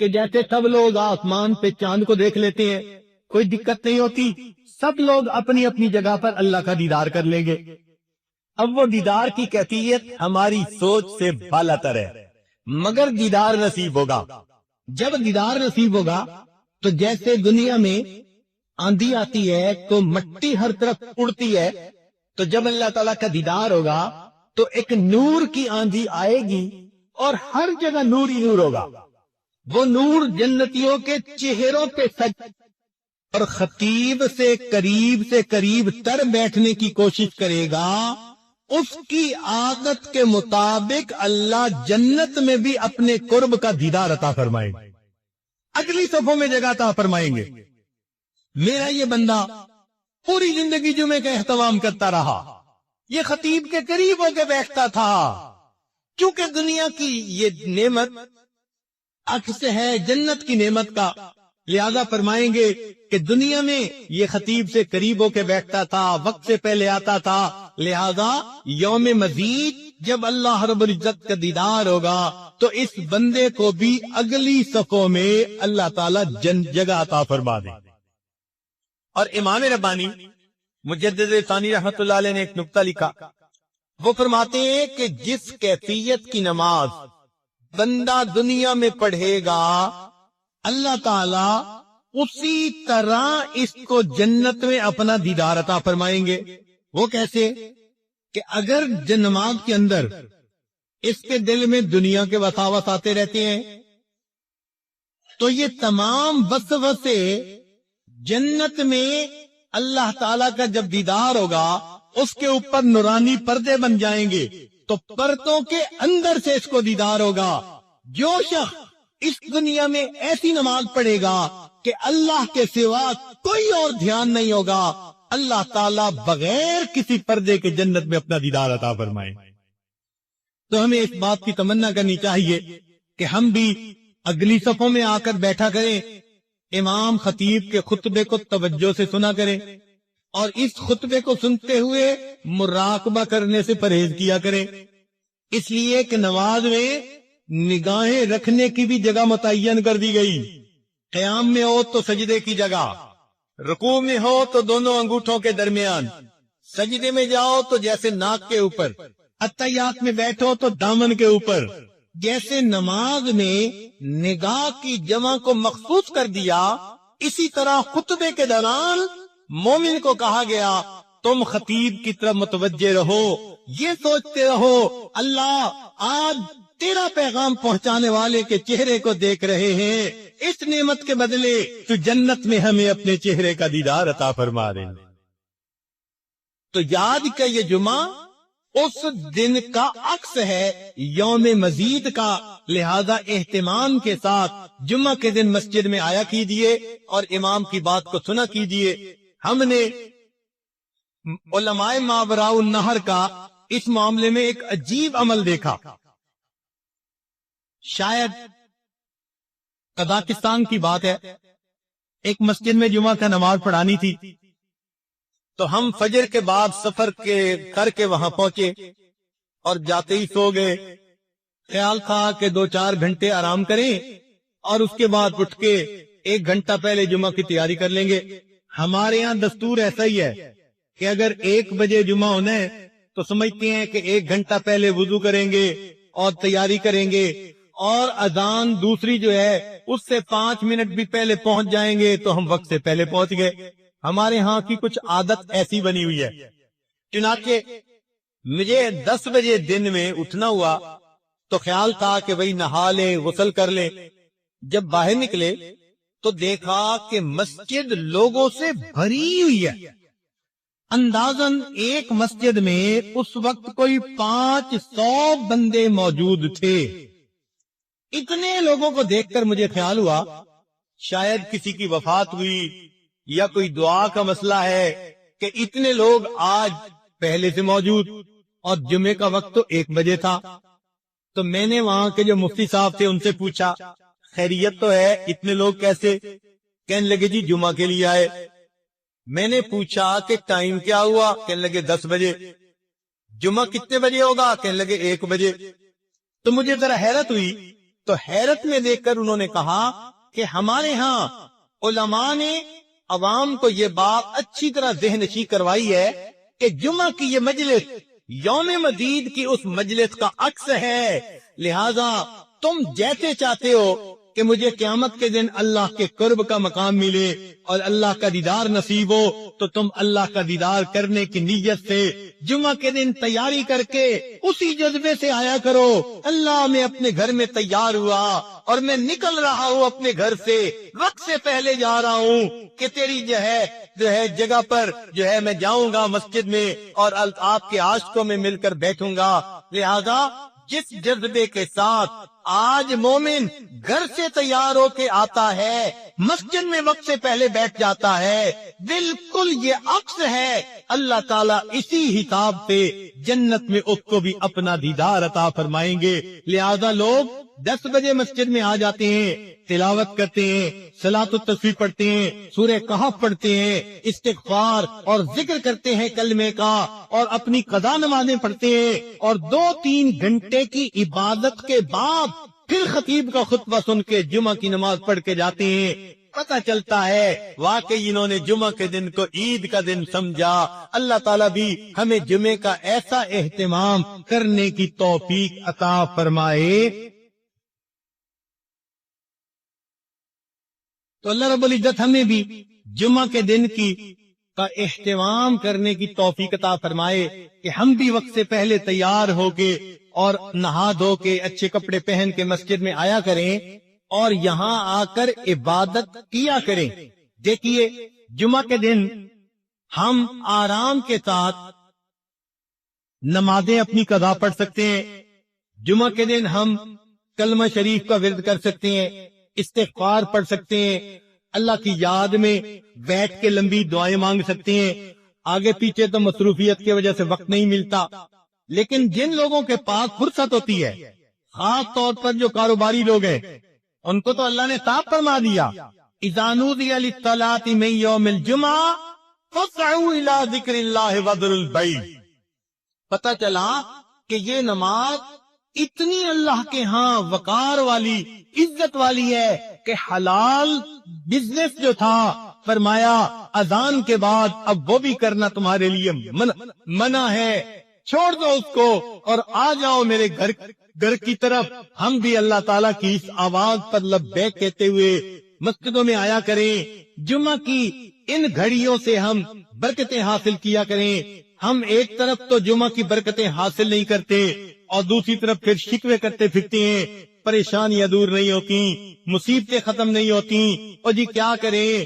کہ جیسے سب لوگ آسمان پہ چاند کو دیکھ لیتے ہیں، کوئی دقت نہیں ہوتی، سب لوگ اپنی اپنی جگہ پر اللہ کا دیدار کر لیں گے. اب وہ دیدار کی کیفیت ہماری سوچ سے بالاتر ہے، مگر دیدار نصیب ہوگا. جب دیدار نصیب ہوگا تو جیسے دنیا میں آندھی آتی ہے تو مٹی ہر طرف اڑتی ہے، تو جب اللہ تعالیٰ کا دیدار ہوگا تو ایک نور کی آندھی آئے گی اور ہر جگہ نور ہی نور ہوگا. وہ نور جنتیوں کے چہروں پہ سج اور خطیب سے قریب تر بیٹھنے کی کوشش کرے گا. اس کی عادت کے مطابق اللہ جنت میں بھی اپنے قرب کا دیدار عطا فرمائیں گے، اگلی صفوں میں جگہ عطا فرمائیں گے. میرا یہ بندہ پوری زندگی جمعے کا اہتمام کرتا رہا، یہ خطیب کے قریب ہو کے بیٹھتا تھا. کیونکہ دنیا کی یہ نعمت عکس ہے جنت کی نعمت کا، لہذا فرمائیں گے کہ دنیا میں یہ خطیب سے قریب ہو کے بیٹھتا تھا، وقت سے پہلے آتا تھا، لہذا یوم مزید جب اللہ رب العزت کا دیدار ہوگا تو اس بندے کو بھی اگلی صفوں میں اللہ تعالی جگہ عطا فرما دے. اور امام ربانی مجدد ثانی رحمت اللہ علیہ نے ایک نقطہ لکھا، وہ فرماتے ہیں کہ جس کیفیت کی نماز بندہ دنیا میں پڑھے گا اللہ تعالی اسی طرح اس کو جنت میں اپنا دیدار عطا فرمائیں گے. وہ کیسے؟ کہ اگر نماز کے اندر اس کے دل میں دنیا کے وساوس آتے رہتے ہیں تو یہ تمام وسوسے جنت میں اللہ تعالی کا جب دیدار ہوگا اس کے اوپر نورانی پردے بن جائیں گے، تو پردوں کے اندر سے اس کو دیدار ہوگا. جو شخص اس دنیا میں ایسی نماز پڑھے گا کہ اللہ کے سوا کوئی اور دھیان نہیں ہوگا، اللہ تعالیٰ بغیر کسی پردے کے جنت میں اپنا دیدار عطا فرمائے. تو ہمیں اس بات کی تمنا کرنی چاہیے کہ ہم بھی اگلی صفوں میں آ کر بیٹھا کریں، امام خطیب کے خطبے کو توجہ سے سنا کریں، اور اس خطبے کو سنتے ہوئے مراقبہ کرنے سے پرہیز کیا کریں. اس لیے کہ نماز میں نگاہیں رکھنے کی بھی جگہ متعین کر دی گئی. قیام میں ہو تو سجدے کی جگہ، رکوع میں ہو تو دونوں انگوٹھوں کے درمیان، سجدے میں جاؤ تو جیسے ناک کے اوپر، اتحیات میں بیٹھو تو دامن کے اوپر. جیسے نماز میں نگاہ کی جمع کو مخصوص کر دیا، اسی طرح خطبے کے دوران مومن کو کہا گیا تم خطیب کی طرف متوجہ رہو، یہ سوچتے رہو اللہ آج تیرا پیغام پہنچانے والے کے چہرے کو دیکھ رہے ہیں، اس نعمت کے بدلے تو جنت میں ہمیں اپنے چہرے کا دیدار عطا فرما دیں. تو یاد کا یہ جمعہ اس دن کا عکس ہے یوم مزید کا، لہذا اہتمام کے ساتھ جمعہ کے دن مسجد میں آیا کیجیے اور امام کی بات کو سنا کیجیے. ہم نے علماء ماوراء النہر کا اس معاملے میں ایک عجیب عمل دیکھا. شاید قزاقستان کی بات ہے، ایک مسجد میں جمعہ کا نماز پڑھانی تھی، تو ہم فجر کے بعد سفر کر کے وہاں پہنچے اور جاتے ہی سو گئے. خیال تھا کہ 2-4 گھنٹے آرام کریں اور اس کے بعد اٹھ کے 1 گھنٹہ پہلے جمعہ کی تیاری کر لیں گے. ہمارے ہاں دستور ایسا ہی ہے کہ اگر 1 بجے جمعہ ہونا ہے تو سمجھتے ہیں کہ 1 گھنٹہ پہلے وضو کریں گے اور تیاری کریں گے، اور اذان دوسری جو ہے اس سے 5 منٹ بھی پہلے پہنچ جائیں گے تو ہم وقت سے پہلے پہنچ گئے. ہمارے ہاں کی کچھ عادت ایسی بنی ہوئی ہے. چنانچہ مجھے 10 بجے دن میں اٹھنا ہوا تو خیال تھا کہ بھئی نہا لیں، غسل کر لیں. جب باہر نکلے تو دیکھا کہ مسجد لوگوں سے بھری ہوئی ہے. اندازاً ایک مسجد میں اس وقت کوئی 500 بندے موجود تھے. اتنے لوگوں کو دیکھ کر مجھے خیال ہوا شاید کسی کی وفات ہوئی یا کوئی دعا کا مسئلہ ہے کہ اتنے لوگ آج پہلے سے موجود، اور جمعے کا وقت تو 1 بجے تھا. تو میں نے وہاں کے جو مفتی صاحب تھے ان سے پوچھا خیریت تو ہے، اتنے لوگ کیسے؟ کہنے لگے جی جمعہ کے لیے آئے. میں نے پوچھا کہ ٹائم کیا ہوا؟ کہنے لگے 10 بجے. جمعہ کتنے بجے ہوگا؟ کہنے لگے 1 بجے. تو مجھے ذرا حیرت ہوئی. تو حیرت میں دیکھ کر انہوں نے کہا کہ ہمارے ہاں علماء نے عوام کو یہ بات اچھی طرح ذہن نشین کروائی ہے کہ جمعہ کی یہ مجلس یوم مزید کی اس مجلس کا عکس ہے. لہذا تم جیسے چاہتے ہو کہ مجھے قیامت کے دن اللہ کے قرب کا مقام ملے اور اللہ کا دیدار نصیب ہو، تو تم اللہ کا دیدار کرنے کی نیت سے جمعہ کے دن تیاری کر کے اسی جذبے سے آیا کرو. اللہ میں اپنے گھر میں تیار ہوا اور میں نکل رہا ہوں اپنے گھر سے، وقت سے پہلے جا رہا ہوں کہ تیری جو ہے جگہ پر جو ہے میں جاؤں گا مسجد میں اور آپ کے عاشقوں میں مل کر بیٹھوں گا. لہذا جس جذبے کے ساتھ آج مومن گھر سے تیار ہو کے آتا ہے، مسجد میں وقت سے پہلے بیٹھ جاتا ہے، بالکل یہ عکس ہے. اللہ تعالیٰ اسی حساب سے جنت میں اس کو بھی اپنا دیدار عطا فرمائیں گے. لہذا لوگ 10 بجے مسجد میں آ جاتے ہیں، تلاوت کرتے ہیں، صلاۃ التسبیح پڑھتے ہیں، سورہ کہف پڑھتے ہیں، استغفار اور ذکر کرتے ہیں کلمے کا، اور اپنی قضا نمازیں پڑھتے ہیں، اور 2-3 گھنٹے کی عبادت کے بعد پھر خطیب کا خطبہ سن کے جمعہ کی نماز پڑھ کے جاتے ہیں. پتہ چلتا ہے واقعی انہوں نے جمعہ کے دن کو عید کا دن سمجھا. اللہ تعالیٰ بھی ہمیں جمعے کا ایسا اہتمام کرنے کی توفیق عطا فرمائے. تو اللہ رب العزت ہمیں بھی جمعہ کے دن کا اہتمام کرنے کی توفیق عطا فرمائے کہ ہم بھی وقت سے پہلے تیار ہو کے اور نہا دھو کے اچھے کپڑے پہن کے مسجد میں آیا کریں اور یہاں آ کر عبادت کیا کریں. دیکھیے جمعہ کے دن ہم آرام کے ساتھ نمازیں اپنی قضا پڑھ سکتے ہیں. جمعہ کے دن ہم کلمہ شریف کا ورد کر سکتے ہیں، استغفار پڑھ سکتے ہیں، اللہ کی یاد میں بیٹھ کے لمبی دعائیں مانگ سکتے ہیں. آگے پیچھے تو مصروفیت کی وجہ سے وقت نہیں ملتا، لیکن جن لوگوں کے پاس فرصت ہوتی ہے، خاص طور پر جو کاروباری لوگ ہیں، ان کو تو اللہ نے صاف فرما دیا اذا نودی للصلاۃ من یوم الجمعہ فاسعوا الی ذکر اللہ وذروا البیع. پتہ چلا کہ یہ نماز اتنی اللہ کے ہاں وقار والی، عزت والی ہے کہ حلال بزنس جو تھا فرمایا اذان کے بعد اب وہ بھی کرنا تمہارے لیے منع ہے، چھوڑ دو اس کو اور آ جاؤ میرے گھر کی طرف. ہم بھی اللہ تعالیٰ کی اس آواز پر لبیک کہتے ہوئے مسجدوں میں آیا کریں. جمعہ کی ان گھڑیوں سے ہم برکتیں حاصل کیا کریں. ہم ایک طرف تو جمعہ کی برکتیں حاصل نہیں کرتے اور دوسری طرف پھر شکوے کرتے پھرتے ہیں، پریشانیاں دور نہیں ہوتی، مصیبتیں ختم نہیں ہوتی. اور جی کیا کریں،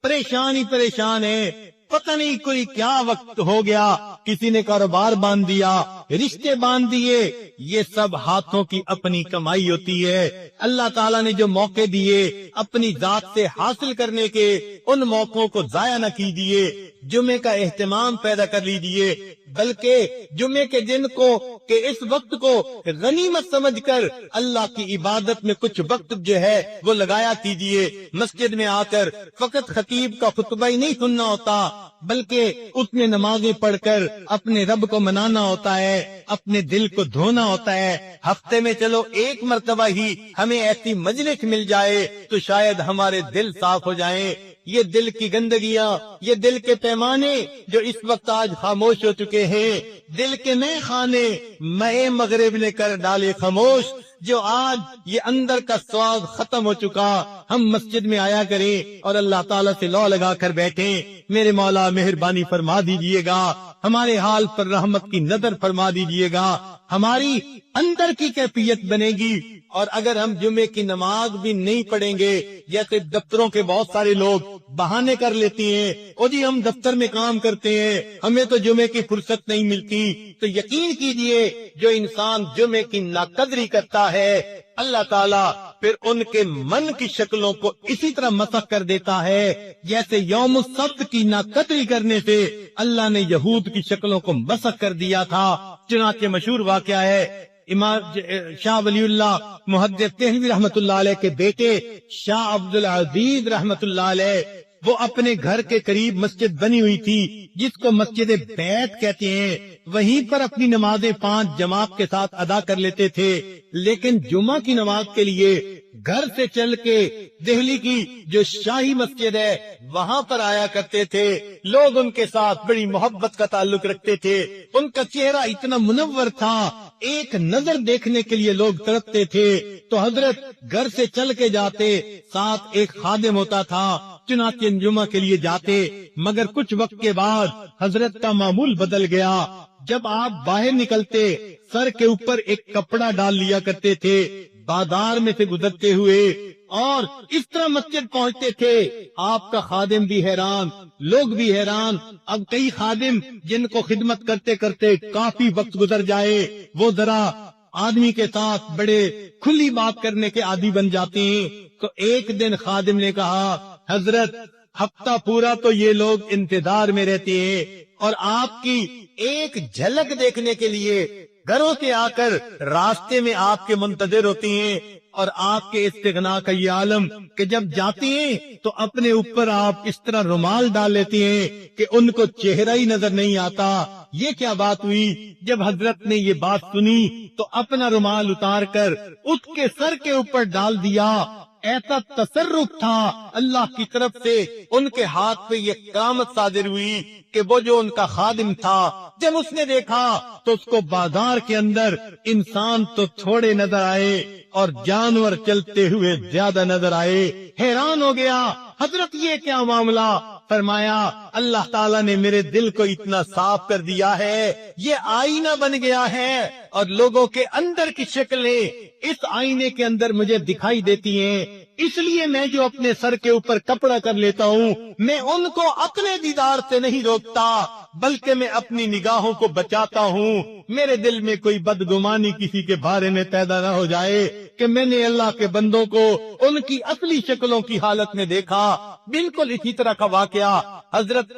پریشان ہے، پتہ نہیں کوئی کیا وقت ہو گیا، کسی نے کاروبار باندھ دیا، رشتے باندھ دیے. یہ سب ہاتھوں کی اپنی کمائی ہوتی ہے. اللہ تعالیٰ نے جو موقع دیے اپنی ذات سے حاصل کرنے کے، ان موقعوں کو ضائع نہ کیجیے. جمعے کا اہتمام پیدا کر لیجیے، بلکہ جمعے کے دن کو کہ اس وقت کو غنیمت سمجھ کر اللہ کی عبادت میں کچھ وقت جو ہے وہ لگایا کیجیے. مسجد میں آ کر فقط خطیب کا خطبہ ہی نہیں سننا ہوتا، بلکہ اس میں نمازیں پڑھ کر اپنے رب کو منانا ہوتا ہے، اپنے دل کو دھونا ہوتا ہے. ہفتے میں چلو 1 مرتبہ ہی ہمیں ایسی مجلس مل جائے تو شاید ہمارے دل صاف ہو جائیں. یہ دل کی گندگیاں، یہ دل کے پیمانے جو اس وقت آج خاموش ہو چکے ہیں، دل کے نئے خانے مئے مغرب نے کر ڈالے خاموش، جو آج یہ اندر کا سواد ختم ہو چکا. ہم مسجد میں آیا کریں اور اللہ تعالیٰ سے لو لگا کر بیٹھیں، میرے مولا مہربانی فرما دیجئے گا، ہمارے حال پر رحمت کی نظر فرما دیجئے گا. ہماری اندر کی کیفیت بنے گی. اور اگر ہم جمعے کی نماز بھی نہیں پڑھیں گے، جیسے دفتروں کے بہت سارے لوگ بہانے کر لیتے ہیں، او جی ہم دفتر میں کام کرتے ہیں، ہمیں تو جمعے کی فرصت نہیں ملتی، تو یقین کیجئے جو انسان جمعے کی ناقدری کرتا ہے، اللہ تعالیٰ پھر ان کے من کی شکلوں کو اسی طرح مسخ کر دیتا ہے جیسے یوم السبت کی ناقدری کرنے سے اللہ نے یہود کی شکلوں کو مسخ کر دیا تھا۔ چنانچہ مشہور واقعہ ہے، امام شاہ ولی اللہ محدث دہلوی رحمت اللہ علیہ کے بیٹے شاہ عبد العزیز رحمت اللہ علیہ، وہ اپنے گھر کے قریب مسجد بنی ہوئی تھی جس کو مسجد بیت کہتے ہیں، وہیں پر اپنی نمازیں 5 جماعت کے ساتھ ادا کر لیتے تھے، لیکن جمعہ کی نماز کے لیے گھر سے چل کے دہلی کی جو شاہی مسجد ہے وہاں پر آیا کرتے تھے۔ لوگ ان کے ساتھ بڑی محبت کا تعلق رکھتے تھے، ان کا چہرہ اتنا منور تھا، ایک نظر دیکھنے کے لیے لوگ تڑپتے تھے۔ تو حضرت گھر سے چل کے جاتے، ساتھ ایک خادم ہوتا تھا، چنانچہ جمعہ کے لیے جاتے، مگر کچھ وقت کے بعد حضرت کا معمول بدل گیا۔ جب آپ باہر نکلتے سر کے اوپر ایک کپڑا ڈال لیا کرتے تھے، بازار میں سے گزرتے ہوئے اور اس طرح مسجد پہنچتے تھے۔ آپ کا خادم بھی حیران، لوگ بھی حیران۔ اب کئی خادم جن کو خدمت کرتے کرتے کافی وقت گزر جائے، وہ ذرا آدمی کے ساتھ بڑے کھلی بات کرنے کے عادی بن جاتے ہیں۔ تو ایک دن خادم نے کہا، حضرت ہفتہ پورا تو یہ لوگ انتظار میں رہتے ہیں اور آپ کی ایک جھلک دیکھنے کے لیے گھروں سے آ کر راستے میں آپ کے منتظر ہوتی ہیں، اور آپ کے استغنا کا یہ عالم کہ جب جاتی ہیں تو اپنے اوپر آپ اس طرح رومال ڈال لیتی ہیں کہ ان کو چہرہ ہی نظر نہیں آتا۔ یہ کیا بات ہوئی؟ جب حضرت نے یہ بات سنی تو اپنا رومال اتار کر اس کے سر کے اوپر ڈال دیا۔ ایسا تصرف تھا اللہ کی طرف سے، ان کے ہاتھ پہ یہ کرامت صادر ہوئی کہ وہ جو ان کا خادم تھا، جب اس نے دیکھا تو اس کو بازار کے اندر انسان تو تھوڑے نظر آئے اور جانور چلتے ہوئے زیادہ نظر آئے۔ حیران ہو گیا، حضرت یہ کیا معاملہ؟ فرمایا اللہ تعالیٰ نے میرے دل کو اتنا صاف کر دیا ہے، یہ آئینہ بن گیا ہے اور لوگوں کے اندر کی شکلیں اس آئینے کے اندر مجھے دکھائی دیتی ہیں، اس لیے میں جو اپنے سر کے اوپر کپڑا کر لیتا ہوں، میں ان کو اپنے دیدار سے نہیں روکتا بلکہ میں اپنی نگاہوں کو بچاتا ہوں۔ میرے دل میں کوئی بدگمانی کسی کے بارے میں پیدا نہ ہو جائے کہ میں نے اللہ کے بندوں کو ان کی اصلی شکلوں کی حالت میں دیکھا۔ بالکل اسی طرح کا واقعہ حضرت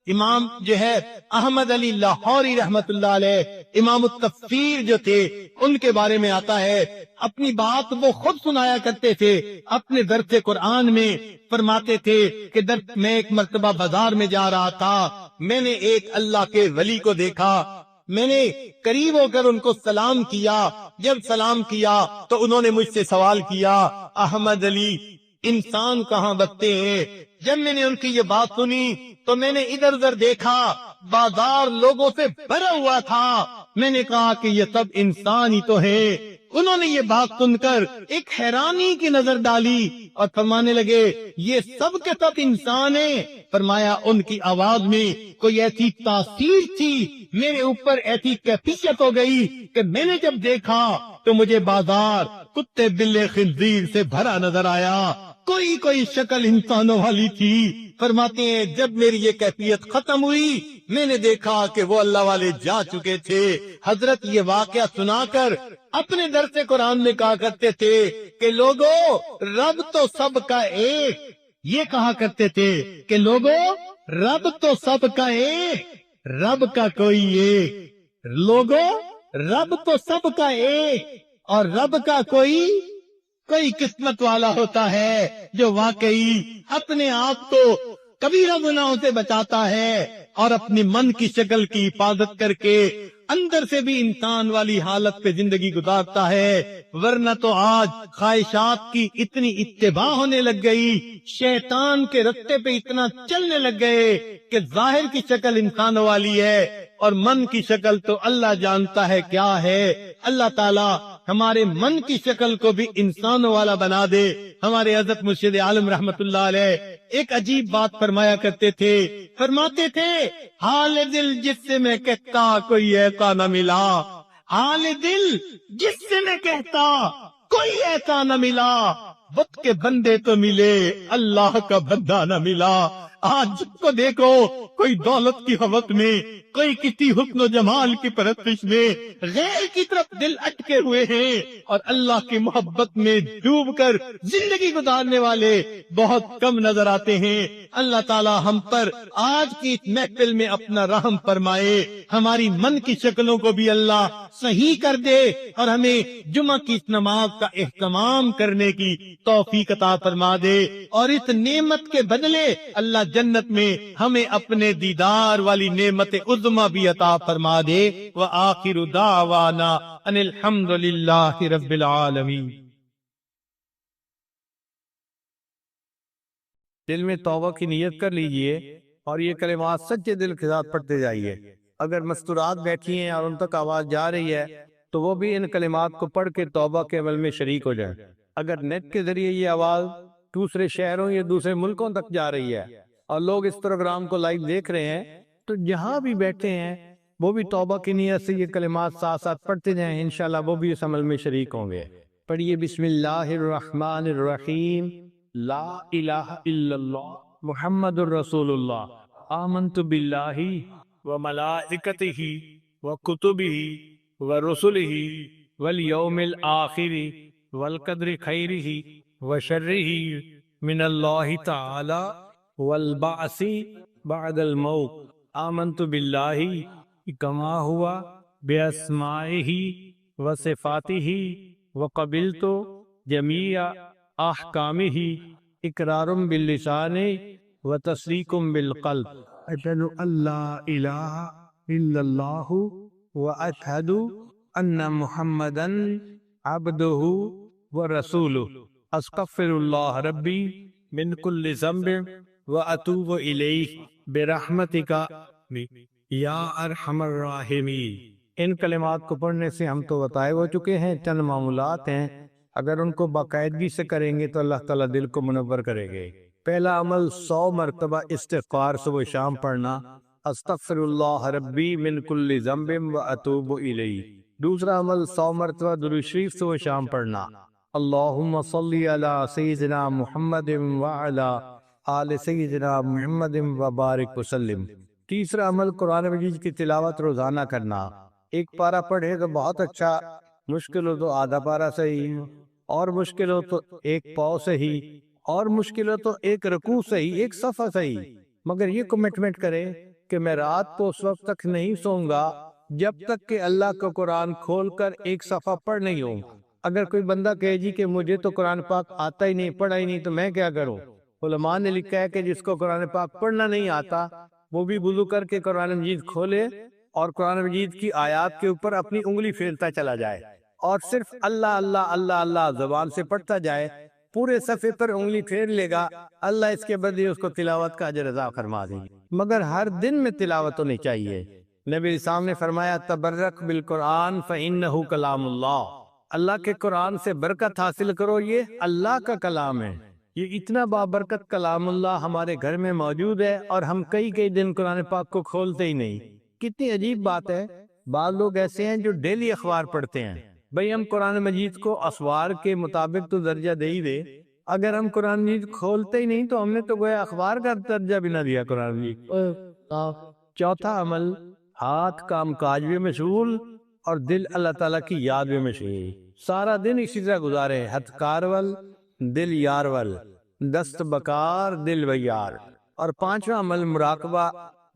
امام جو ہے احمد علی لاہوری رحمت اللہ علیہ، امام التفسیر جو تھے، ان کے بارے میں آتا ہے، اپنی بات وہ خود سنایا کرتے تھے اپنے درس قرآن میں۔ فرماتے تھے کہ میں ایک مرتبہ بازار میں جا رہا تھا، میں نے ایک اللہ کے ولی کو دیکھا، میں نے قریب ہو کر ان کو سلام کیا۔ جب سلام کیا تو انہوں نے مجھ سے سوال کیا، احمد علی انسان کہاں بستے ہیں؟ جب میں نے ان کی یہ بات سنی تو میں نے ادھر ادھر دیکھا، بازار لوگوں سے بھرا ہوا تھا۔ میں نے کہا کہ یہ سب انسان ہی تو ہے۔ انہوں نے یہ بات سن کر ایک حیرانی کی نظر ڈالی اور فرمانے لگے، یہ سب کے سب انسان ہیں۔ فرمایا ان کی آواز میں کوئی ایسی تاثیر تھی، میرے اوپر ایسی کیفیت ہو گئی کہ میں نے جب دیکھا تو مجھے بازار کتے بلے خنزیر سے بھرا نظر آیا، کوئی شکل انسانوں والی تھی۔ فرماتے ہیں جب میری یہ کیفیت ختم ہوئی، میں نے دیکھا کہ وہ اللہ والے جا چکے تھے۔ حضرت یہ واقعہ سنا کر اپنے درس قرآن میں کہا کرتے تھے کہ لوگوں رب تو سب کا ایک، یہ کہا کرتے تھے کہ لوگوں رب تو سب کا ایک، رب کا کوئی ایک، لوگوں رب تو سب کا ایک اور رب کا کوئی قسمت والا ہوتا ہے جو واقعی اپنے آپ کو کبیرہ گناہوں سے بچاتا ہے اور اپنی من کی شکل کی حفاظت کر کے اندر سے بھی انسان والی حالت پہ زندگی گزارتا ہے۔ ورنہ تو آج خواہشات کی اتنی اتباع ہونے لگ گئی، شیطان کے رستے پہ اتنا چلنے لگ گئے کہ ظاہر کی شکل انسانوں والی ہے اور من کی شکل تو اللہ جانتا ہے کیا ہے۔ اللہ تعالی ہمارے من کی شکل کو بھی انسانوں والا بنا دے۔ ہمارے حضرت مرشد عالم رحمت اللہ علیہ ایک عجیب بات فرمایا کرتے تھے، فرماتے تھے حال دل جس سے میں کہتا کوئی ایسا نہ ملا، حال دل جس سے میں کہتا کوئی ایسا نہ ملا، بت کے بندے تو ملے اللہ کا بندہ نہ ملا۔ آج جس کو دیکھو کوئی دولت کی حوث میں، کوئی کسی حسن و جمال کی پرستش میں غیر کی طرف دل اٹکے ہوئے ہیں، اور اللہ کی محبت میں ڈوب کر زندگی گزارنے والے بہت کم نظر آتے ہیں۔ اللہ تعالی ہم پر آج کی اس محفل میں اپنا رحم فرمائے، ہماری من کی شکلوں کو بھی اللہ صحیح کر دے، اور ہمیں جمعہ کی اس نماز کا اہتمام کرنے کی توفیق عطا فرما دے، اور اس نعمت کے بدلے اللہ جنت میں ہمیں اپنے دیدار والی نعمت عظمی بھی عطا فرما دے۔ وآخر دعوانا ان الحمد للہ رب العالمین۔ دل میں توبہ کی نیت کر لیجئے اور یہ کلمات سچے دل کے ساتھ پڑھتے جائیے۔ اگر مستورات بیٹھی ہیں اور ان تک آواز جا رہی ہے تو وہ بھی ان کلمات کو پڑھ کے توبہ کے عمل میں شریک ہو جائیں۔ اگر نیٹ کے ذریعے یہ آواز دوسرے شہروں یا دوسرے ملکوں تک جا رہی ہے اور لوگ اس پروگرام کو لائیو دیکھ رہے ہیں تو جہاں بھی بیٹھے ہیں وہ بھی توبہ کی نیت سے یہ کلمات ساتھ ساتھ پڑھتے جائیں، انشاءاللہ وہ بھی اس عمل میں شریک ہوں گے۔ پڑھیے بسم اللہ الرحمن الرحیم، لا الہ الا اللہ محمد الرسول اللہ، آمنت باللہ وملائکتہ وکتبہ ورسلہ والیوم الآخر والقدر خیرہ وشرہ من اللہ تعالی والبعث بعد الموت، آمنت باللہ کما ہوا باسمائہ وصفاتہ وقبلت جمیع احکامہ اقرار باللسان وتصدیق بالقلب، اشہد ان لا الہ الا اللہ واشہد ان محمدا عبدہ ورسولہ، استغفر اللہ ربی من کل ذنب واتوب الیہ برحمتک یا ارحم الراحمین۔ ان کلمات کو پڑھنے سے ہم تو بتائے ہو چکے ہیں، چند معمولات ہیں، اگر ان کو باقاعدگی سے کریں گے تو اللہ تعالیٰ دل کو منور کرے گے۔ پہلا عمل 100 مرتبہ استغفار صبح شام پڑھنا، استغفر اللہ ربی من کل ذنب واتوب الیہ۔ دوسرا عمل 100 مرتبہ درود شریف صبح شام پڑھنا، اللہم صلی علی سیدنا محمد وعلی آل سیدنا محمد وبارک وسلم۔ تیسرا عمل قرآن مجید کی تلاوت روزانہ کرنا، ایک پارہ پڑھے تو بہت اچھا، مشکل ہو تو آدھا پارہ صحیح، اور مشکل ہو تو ایک پاؤ صحیح، اور مشکل ہو تو ایک رکوع صحیح، ایک صفحہ صحیح، مگر یہ کمٹمنٹ کرے کہ میں رات کو اس وقت تک نہیں سوؤں گا جب تک کہ اللہ کو قرآن کھول کر ایک صفحہ پڑھ نہیں ہوں۔ اگر کوئی بندہ کہے جی کہ مجھے تو قرآن پاک آتا ہی نہیں، پڑھا ہی نہیں، تو میں کیا کروں؟ علماء نے لکھا ہے کہ جس کو قرآن پاک پڑھنا نہیں آتا وہ بھی وضو کر کے قرآن مجید کھولے اور قرآن مجید کی آیات کے اوپر اپنی انگلی پھیرتا چلا جائے اور صرف اللہ اللہ اللہ اللہ زبان سے پڑھتا جائے، پورے صفحے پر انگلی پھیر لے گا، اللہ اس کے بدلے اس کو تلاوت کا اجر عطا فرما دے گی۔ مگر ہر دن میں تلاوت ہونی چاہیے۔ نبی اسلام نے فرمایا تبرک بالقرآن فإنہ کلام اللہ، اللہ کے قرآن سے برکت حاصل کرو، یہ اللہ کا کلام ہے۔ یہ اتنا بابرکت کلام اللہ ہمارے گھر میں موجود ہے اور ہم کئی دن قرآن پاک کو کھولتے ہی نہیں۔ کتنی عجیب بات ہے، بعض لوگ ایسے ہیں جو ڈیلی اخبار پڑھتے ہیں۔ بھئی ہم قرآن مجید کو اسوار کے مطابق تو درجہ دے ہی دے، اگر ہم قرآن مجید کھولتے ہی نہیں تو ہم نے تو گویا اخبار کا درجہ بھی نہ دیا قرآن مجید۔ چوتھا عمل، ہاتھ کام کاج میں مشغول اور دل اللہ تعالیٰ کی یاد میں مشغول، سارا دن اسی طرح گزارے، ہتھ کارول دل یارول، دست بکار دل بیار۔ اور پانچواں عمل مراقبہ،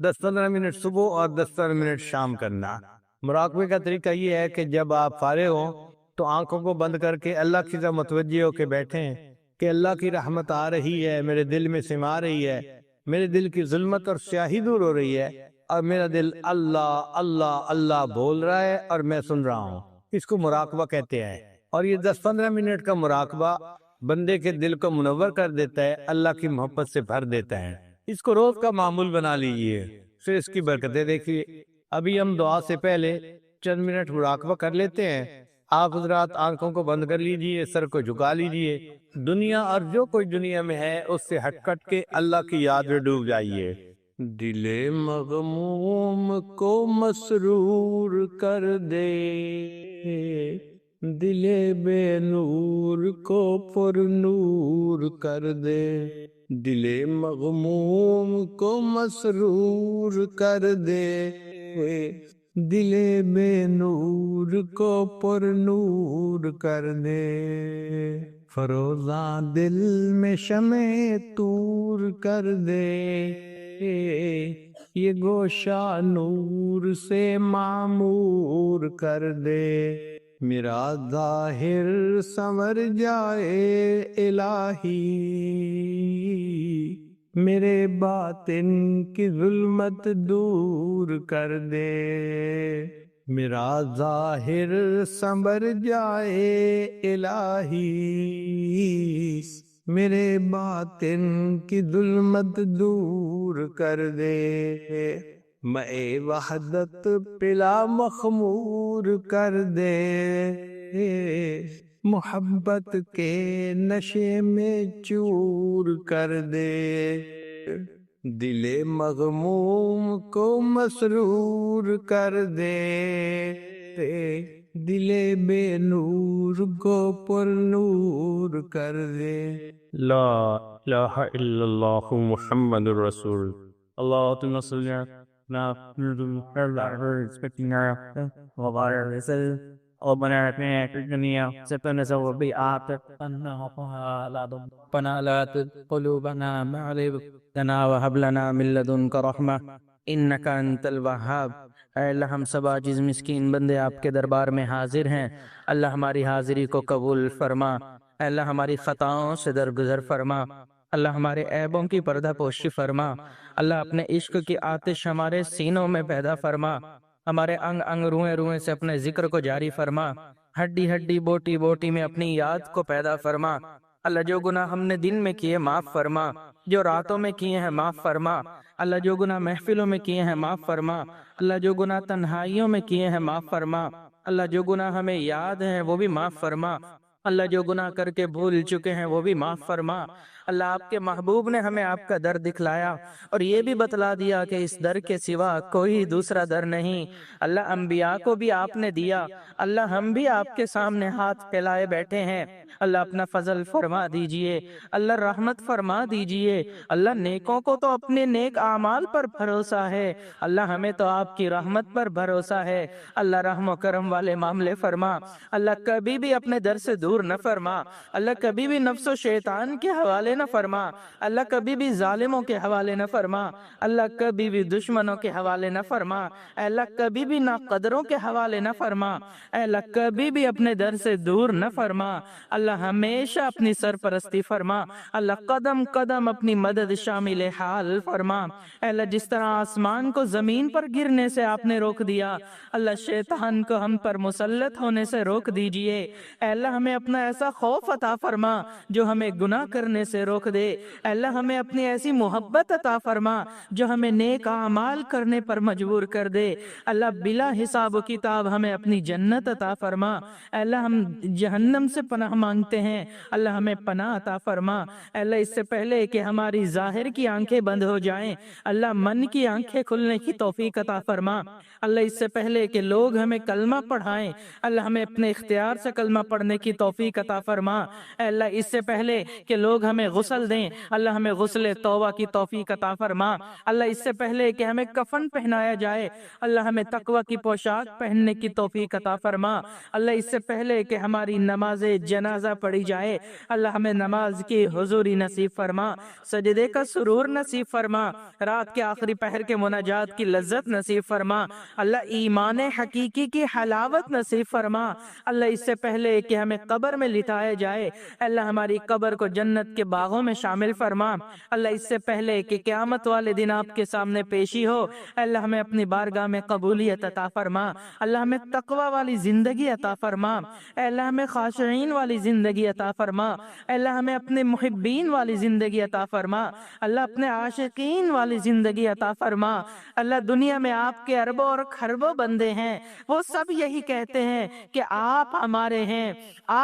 10-15 منٹ صبح اور 10-15 منٹ شام کرنا۔ مراقبے کا طریقہ یہ ہے کہ جب آپ فارغ ہوں تو آنکھوں کو بند کر کے اللہ کی طرف متوجہ ہو کے بیٹھیں کہ اللہ کی رحمت آ رہی ہے، میرے دل میں سما رہی ہے، میرے دل کی ظلمت اور سیاہی دور ہو رہی ہے، اور میرا دل اللہ اللہ اللہ بول رہا ہے اور میں سن رہا ہوں۔ اس کو مراقبہ کہتے ہیں، اور یہ 10-15 منٹ کا مراقبہ بندے کے دل کو منور کر دیتا ہے، اللہ کی محبت سے بھر دیتا ہے۔ اس کو روز کا معمول بنا لیجئے، پھر اس کی برکتیں دیکھیے۔ ابھی ہم دعا سے پہلے چند منٹ مراقبہ کر لیتے ہیں۔ آپ حضرات آنکھوں کو بند کر لیجئے، سر کو جھکا لیجئے، دنیا اور جو کوئی دنیا میں ہے اس سے ہٹ کٹ کے اللہ کی یاد میں ڈوب جائیے۔ دل مغموم کو مسرور کر دے، دل بے نور کو پر نور کر دے، دل مغموم کو مسرور کر دے، دل بے نور کو پر نور کر دے، فروزاں دل میں شمع طور کر دے، یہ گوشہ نور سے معمور کر دے، میرا ظاہر سنور جائے الہی، میرے باطن کی ظلمت دور کر دے، میرا ظاہر سنور جائے الہی، میرے باطن کی ظلمت دور کر دے، مے وحدت پلا مخمور کر دے، محبت کے نشے میں چور کر دے، دل مغموم کو مسرور کر دے، دل بے نور کو پر نور کر دے۔ لا الہ الا اللہ محمد الرسول اللہم صلی ربنا لا تزغ قلوبنا بعد إذ هديتنا وهب لنا من لدنك رحمة إنك أنت الوهاب۔ اے اللہ ہم سب عاجز مسکین بندے آپ کے دربار میں حاضر ہیں، اللہ ہماری حاضری کو قبول فرما، اے اللہ ہماری خطاؤں سے درگزر فرما، اللہ ہمارے عیبوں کی پردہ پوشی فرما، اللہ اپنے عشق کی آتش ہمارے سینوں میں پیدا فرما، ہمارے انگ انگ روئیں روئیں سے اپنے ذکر کو جاری فرما، ہڈی ہڈی بوٹی بوٹی میں اپنی یاد کو پیدا فرما، اللہ جو گناہ ہم نے دن میں کیے معاف فرما، جو راتوں میں کیے ہیں معاف فرما، اللہ جو گناہ محفلوں میں کیے ہیں معاف فرما، اللہ جو گناہ تنہائیوں میں کیے ہیں معاف فرما، اللہ جو گناہ ہمیں یاد ہیں وہ بھی معاف فرما، اللہ جو گناہ کر کے بھول چکے ہیں وہ بھی معاف فرما، اللہ آپ کے محبوب نے ہمیں آپ کا در دکھلایا اور یہ بھی بتلا دیا کہ اس در کے سوا کوئی دوسرا در نہیں، اللہ انبیاء کو بھی آپ نے دیا، اللہ ہم بھی آپ کے سامنے ہاتھ پھیلائے بیٹھے ہیں، اللہ اپنا فضل فرما دیجئے، اللہ رحمت فرما دیجئے، اللہ نیکوں کو تو اپنے نیک اعمال پر بھروسہ ہے، اللہ ہمیں تو آپ کی رحمت پر بھروسہ ہے، اللہ رحم و کرم والے معاملے فرما، اللہ کبھی بھی اپنے در سے دور نہ فرما، اللہ کبھی بھی نفس و شیطان کے حوالے نہ فرما، اللہ کبھی بھی ظالموں کے حوالے نہ فرما، اللہ کبھی بھی دشمنوں کے حوالے نہ فرما، اے اللہ کبھی بھی ناقدروں کے حوالے نہ فرما، اے اللہ کبھی بھی اپنے در سے دور نہ فرما، اللہ ہمیشہ اپنی سرپرستی فرما، اللہ قدم قدم اپنی مدد شامل حال فرما، اے اللہ جس طرح آسمان کو زمین پر گرنے سے آپ نے روک دیا، اللہ شیطان کو ہم پر مسلط ہونے سے روک دیجئے، اے اللہ ہمیں اپنا ایسا خوف عطا فرما جو ہمیں گناہ کرنے سے روک دے، اے اللہ ہمیں اپنی ایسی محبت عطا فرما جو ہمیں نیک اعمال کرنے پر مجبور کر دے، اللہ بلا حساب و کتاب ہمیں اپنی جنت عطا فرما، اے اللہ ہم جہنم سے پناہ مانگتے ہیں، اللہ ہمیں پناہ عطا فرما، اے اللہ اس سے پہلے کہ ہماری ظاہر کی آنکھیں بند ہو جائیں، اللہ من کی آنکھیں کھلنے کی توفیق عطا فرما، اللہ اس سے پہلے کہ لوگ ہمیں کلمہ پڑھائیں، اللہ ہمیں اپنے اختیار سے کلمہ پڑھنے کی توفیق عطا فرما، اے اللہ اس سے پہلے کہ لوگ ہمیں غسل دیں، اللہ ہمیں غسل توبہ کی توفیق عطا فرما، اللہ اس سے پہلے کہ ہمیں کفن پہنایا جائے، اللہ ہمیں تقوی کی پوشاک پہننے کی توفیق عطا فرما، اللہ اس سے پہلے کہ ہماری نماز جنازہ پڑھی جائے، اللہ ہمیں نماز کی حضوری نصیب فرما، سجدے کا سرور نصیب فرما، رات کے آخری پہر کے مناجات کی لذت نصیب فرما، اللہ ایمان حقیقی کی حلاوت نصیب فرما، اللہ اس سے پہلے کہ ہمیں قبر میں لٹایا جائے، اللہ ہماری قبر کو جنت کے باغوں میں شامل فرما، اللہ اس سے پہلے کہ قیامت والے دن آپ کے سامنے پیشی ہو، اللہ ہمیں اپنی بارگاہ میں قبولیت عطا فرما، اللہ ہمیں تقوی والی زندگی عطا فرما، اللہ ہمیں خاشعین والی زندگی عطا فرما، اللہ ہمیں اپنے محبین والی زندگی عطا فرما، اللہ اپنے عاشقین والی زندگی عطا فرما، اللہ دنیا میں آپ کے اربوں اور خربوں بندے ہیں، وہ سب یہی کہتے ہیں کہ آپ ہمارے ہیں،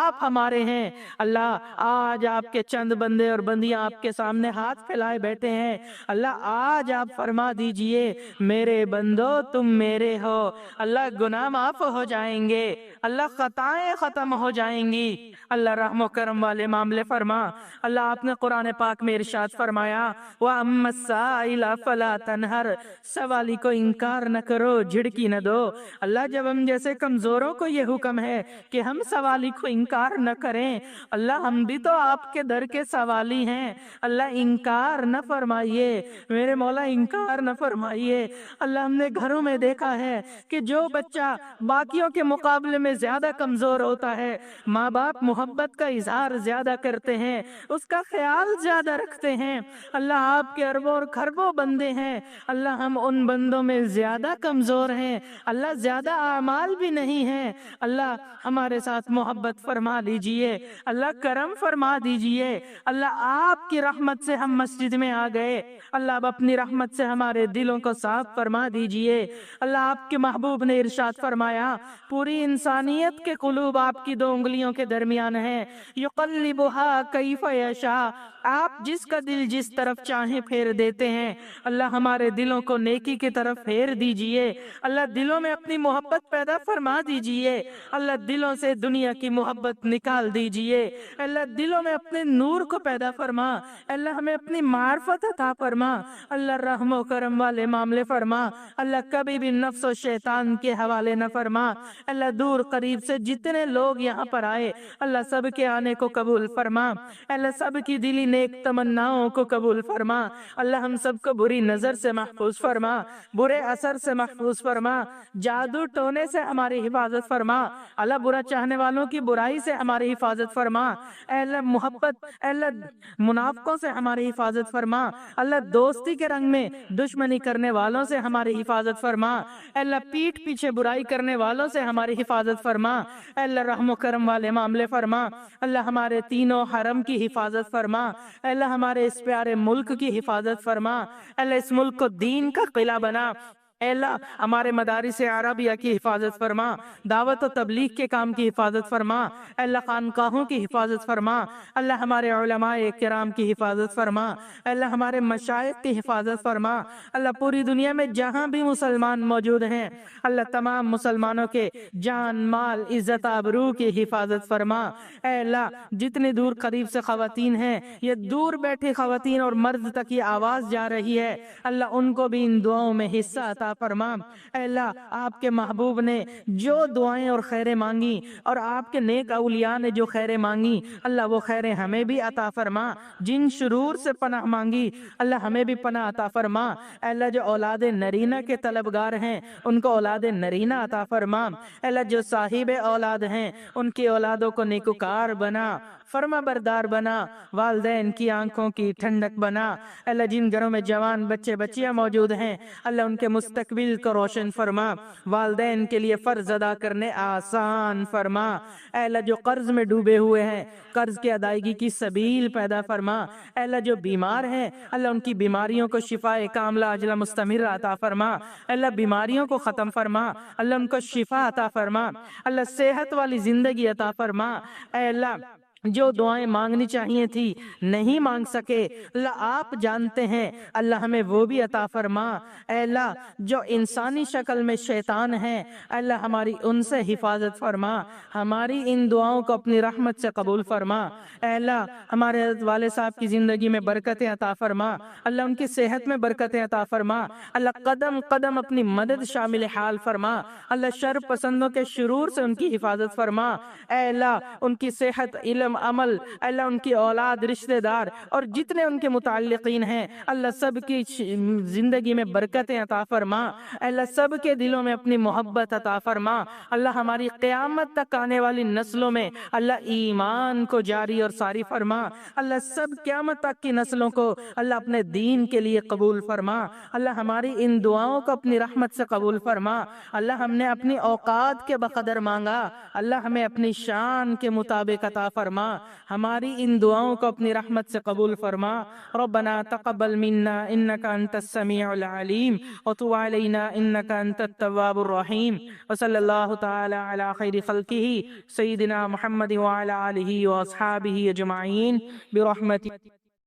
آپ ہمارے ہیں۔ اللہ آج آپ کے چند بندے اور بندیاں آپ کے سامنے ہاتھ پھیلائے بیٹھے ہیں، اللہ آج آپ فرما دیجئے میرے بندو تم میرے ہو۔ اللہ گناہ معاف ہو جائیں گے، اللہ خطائیں ختم ہو جائیں گی، اللہ رحم و کرم والے معاملے فرما۔ اللہ آپ نے قرآن پاک میں ارشاد فرمایا وَأَمَّا السَّائِلَ فَلَا تَنْهَرْ، سوالی کو انکار نہ کرو، جھڑکی نہ دو۔ اللہ جب ہم جیسے کمزوروں کو یہ حکم ہے کہ ہم سوالی کو انکار نہ کریں، اللہ ہم بھی تو آپ کے در کے سوالی ہیں، اللہ انکار نہ فرمائیے میرے مولا، انکار نہ فرمائیے۔ اللہ ہم نے گھروں میں دیکھا ہے کہ جو بچہ باقیوں کے مقابلے میں زیادہ کمزور ہوتا ہے، ماں باپ محبت کا اظہار زیادہ کرتے ہیں، اس کا خیال زیادہ رکھتے ہیں۔ اللہ آپ کے اربوں اور خربوں بندے ہیں، اللہ ہم ان بندوں میں زیادہ کمزور ہیں، اللہ زیادہ اعمال بھی نہیں ہیں، اللہ ہمارے ساتھ محبت فرما دیجئے، اللہ کرم فرما دیجئے۔ اللہ آپ کی رحمت سے ہم مسجد میں آ گئے، اللہ اب اپنی رحمت سے ہمارے دلوں کو صاف فرما دیجئے۔ اللہ آپ کے محبوب نے ارشاد فرمایا پوری انسانیت کے قلوب آپ کی 2 انگلیوں کے درمیان ہیں، یقلبها کیف یشاء، آپ جس کا دل جس طرف چاہیں پھیر دیتے ہیں۔ اللہ ہمارے دلوں کو نیکی کی طرف پھیر دیجئے، اللہ دلوں میں اپنی محبت پیدا فرما دیجئے، اللہ دلوں سے دنیا کی محبت نکال دیجئے، اللہ دلوں میں اپنے نور کو پیدا فرما، اللہ ہمیں اپنی معرفت عطا فرما، اللہ رحم و کرم والے معاملے فرما، اللہ کبھی بھی نفس و شیطان کے حوالے نہ فرما۔ اللہ دور قریب سے جتنے لوگ یہاں پر آئے، اللہ سب کے آنے کو قبول فرما، اللہ سب کی دلی نیک تمناؤں کو قبول فرما، اللہ ہم سب کو بری نظر سے محفوظ فرما، برے اثر سے محفوظ فرما، جادو ٹونے سے ہماری حفاظت فرما، اللہ برا چاہنے والوں کی برائی سے ہماری حفاظت فرما، اے اللہ محبت، اے اللہ منافقوں سے ہماری حفاظت فرما، اللہ دوستی کے رنگ میں دشمنی کرنے والوں سے ہماری حفاظت فرما، اے اللہ پیٹھ پیچھے برائی کرنے والوں سے ہماری حفاظت فرما، اے اللہ رحم و کرم والے معاملے فرما، اللہ ہمارے تینوں حرم کی حفاظت فرما، اے اللہ ہمارے اس پیارے ملک کی حفاظت فرما، اے اللہ اس ملک کو دین کا قلعہ بنا، اے اللہ ہمارے مدارس عربیہ کی حفاظت فرما، دعوت و تبلیغ کے کام کی حفاظت فرما، اے اللہ خانقاہوں کی حفاظت فرما، اللہ ہمارے علماء کرام کی حفاظت فرما، اے اللہ ہمارے مشائخ کی حفاظت فرما، اللہ پوری دنیا میں جہاں بھی مسلمان موجود ہیں، اللہ تمام مسلمانوں کے جان مال عزت آبرو کی حفاظت فرما، اے اللہ جتنے دور قریب سے خواتین ہیں، یہ دور بیٹھے خواتین اور مرد تک یہ آواز جا رہی ہے، اللہ ان کو بھی ان دعاؤں میں حصہ عطا فرما، اے اللہ آپ کے محبوب نے جو دعائیں اور خیریں مانگی اور آپ کے نیک اولیاء نے جو خیریں مانگی، اللہ وہ خیریں ہمیں بھی عطا فرما، جن شرور سے پناہ مانگی اللہ ہمیں بھی پناہ عطا فرما، اے اللہ جو اولاد نرینہ کے طلبگار ہیں ان کو اولاد نرینہ عطا فرما، اے اللہ جو صاحب اولاد ہیں ان کی اولادوں کو نیکوکار بنا، فرما بردار بنا، والدین کی آنکھوں کی ٹھنڈک بنا، اللہ جن گھروں میں جوان بچے بچیاں موجود ہیں اللہ ان کے مستقبل کو روشن فرما، والدین کے لیے فرض ادا کرنے آسان فرما، اے اللہ جو قرض میں ڈوبے ہوئے ہیں قرض کی ادائیگی کی سبیل پیدا فرما، اے اللہ جو بیمار ہیں اللہ ان کی بیماریوں کو شفاء کاملہ عاجلہ مستمر عطا فرما، اے اللہ بیماریوں کو ختم فرما، اللہ ان کو شفا عطا فرما، اللہ صحت والی زندگی عطا فرما، اے اللہ جو دعائیں مانگنی چاہیے تھی نہیں مانگ سکے اللہ آپ جانتے ہیں، اللہ ہمیں وہ بھی عطا فرما، اے اللہ جو انسانی شکل میں شیطان ہیں اللہ ہماری ان سے حفاظت فرما، ہماری ان دعاؤں کو اپنی رحمت سے قبول فرما، اے اللہ ہمارے حضرت والد صاحب کی زندگی میں برکتیں عطا فرما، اللہ ان کی صحت میں برکتیں عطا فرما، اللہ قدم قدم اپنی مدد شامل حال فرما، اللہ شر پسندوں کے شرور سے ان کی حفاظت فرما، اے اللہ ان کی صحت علم عمل، اللہ ان کی اولاد رشتہ دار اور جتنے ان کے متعلقین ہیں اللہ سب کی زندگی میں برکتیں عطا فرما، اللہ سب کے دلوں میں اپنی محبت عطا فرما، اللہ ہماری قیامت تک آنے والی نسلوں میں اللہ ایمان کو جاری اور ساری فرما، اللہ سب قیامت تک کی نسلوں کو اللہ اپنے دین کے لیے قبول فرما، اللہ ہماری ان دعاؤں کو اپنی رحمت سے قبول فرما، اللہ ہم نے اپنی اوقات کے بقدر مانگا اللہ ہمیں اپنی شان کے مطابق عطا فرما، فرما، ہماری ان دعاؤں کو اپنی رحمت سے قبول فرما۔ ربنا تقبل منا انك انت السميع العليم وتب علينا انك انت التواب الرحيم، وصلی اللہ تعالی علی خیر خلقہ سیدنا محمد وعلى آلہ واصحابہ اجمعین برحمتہ۔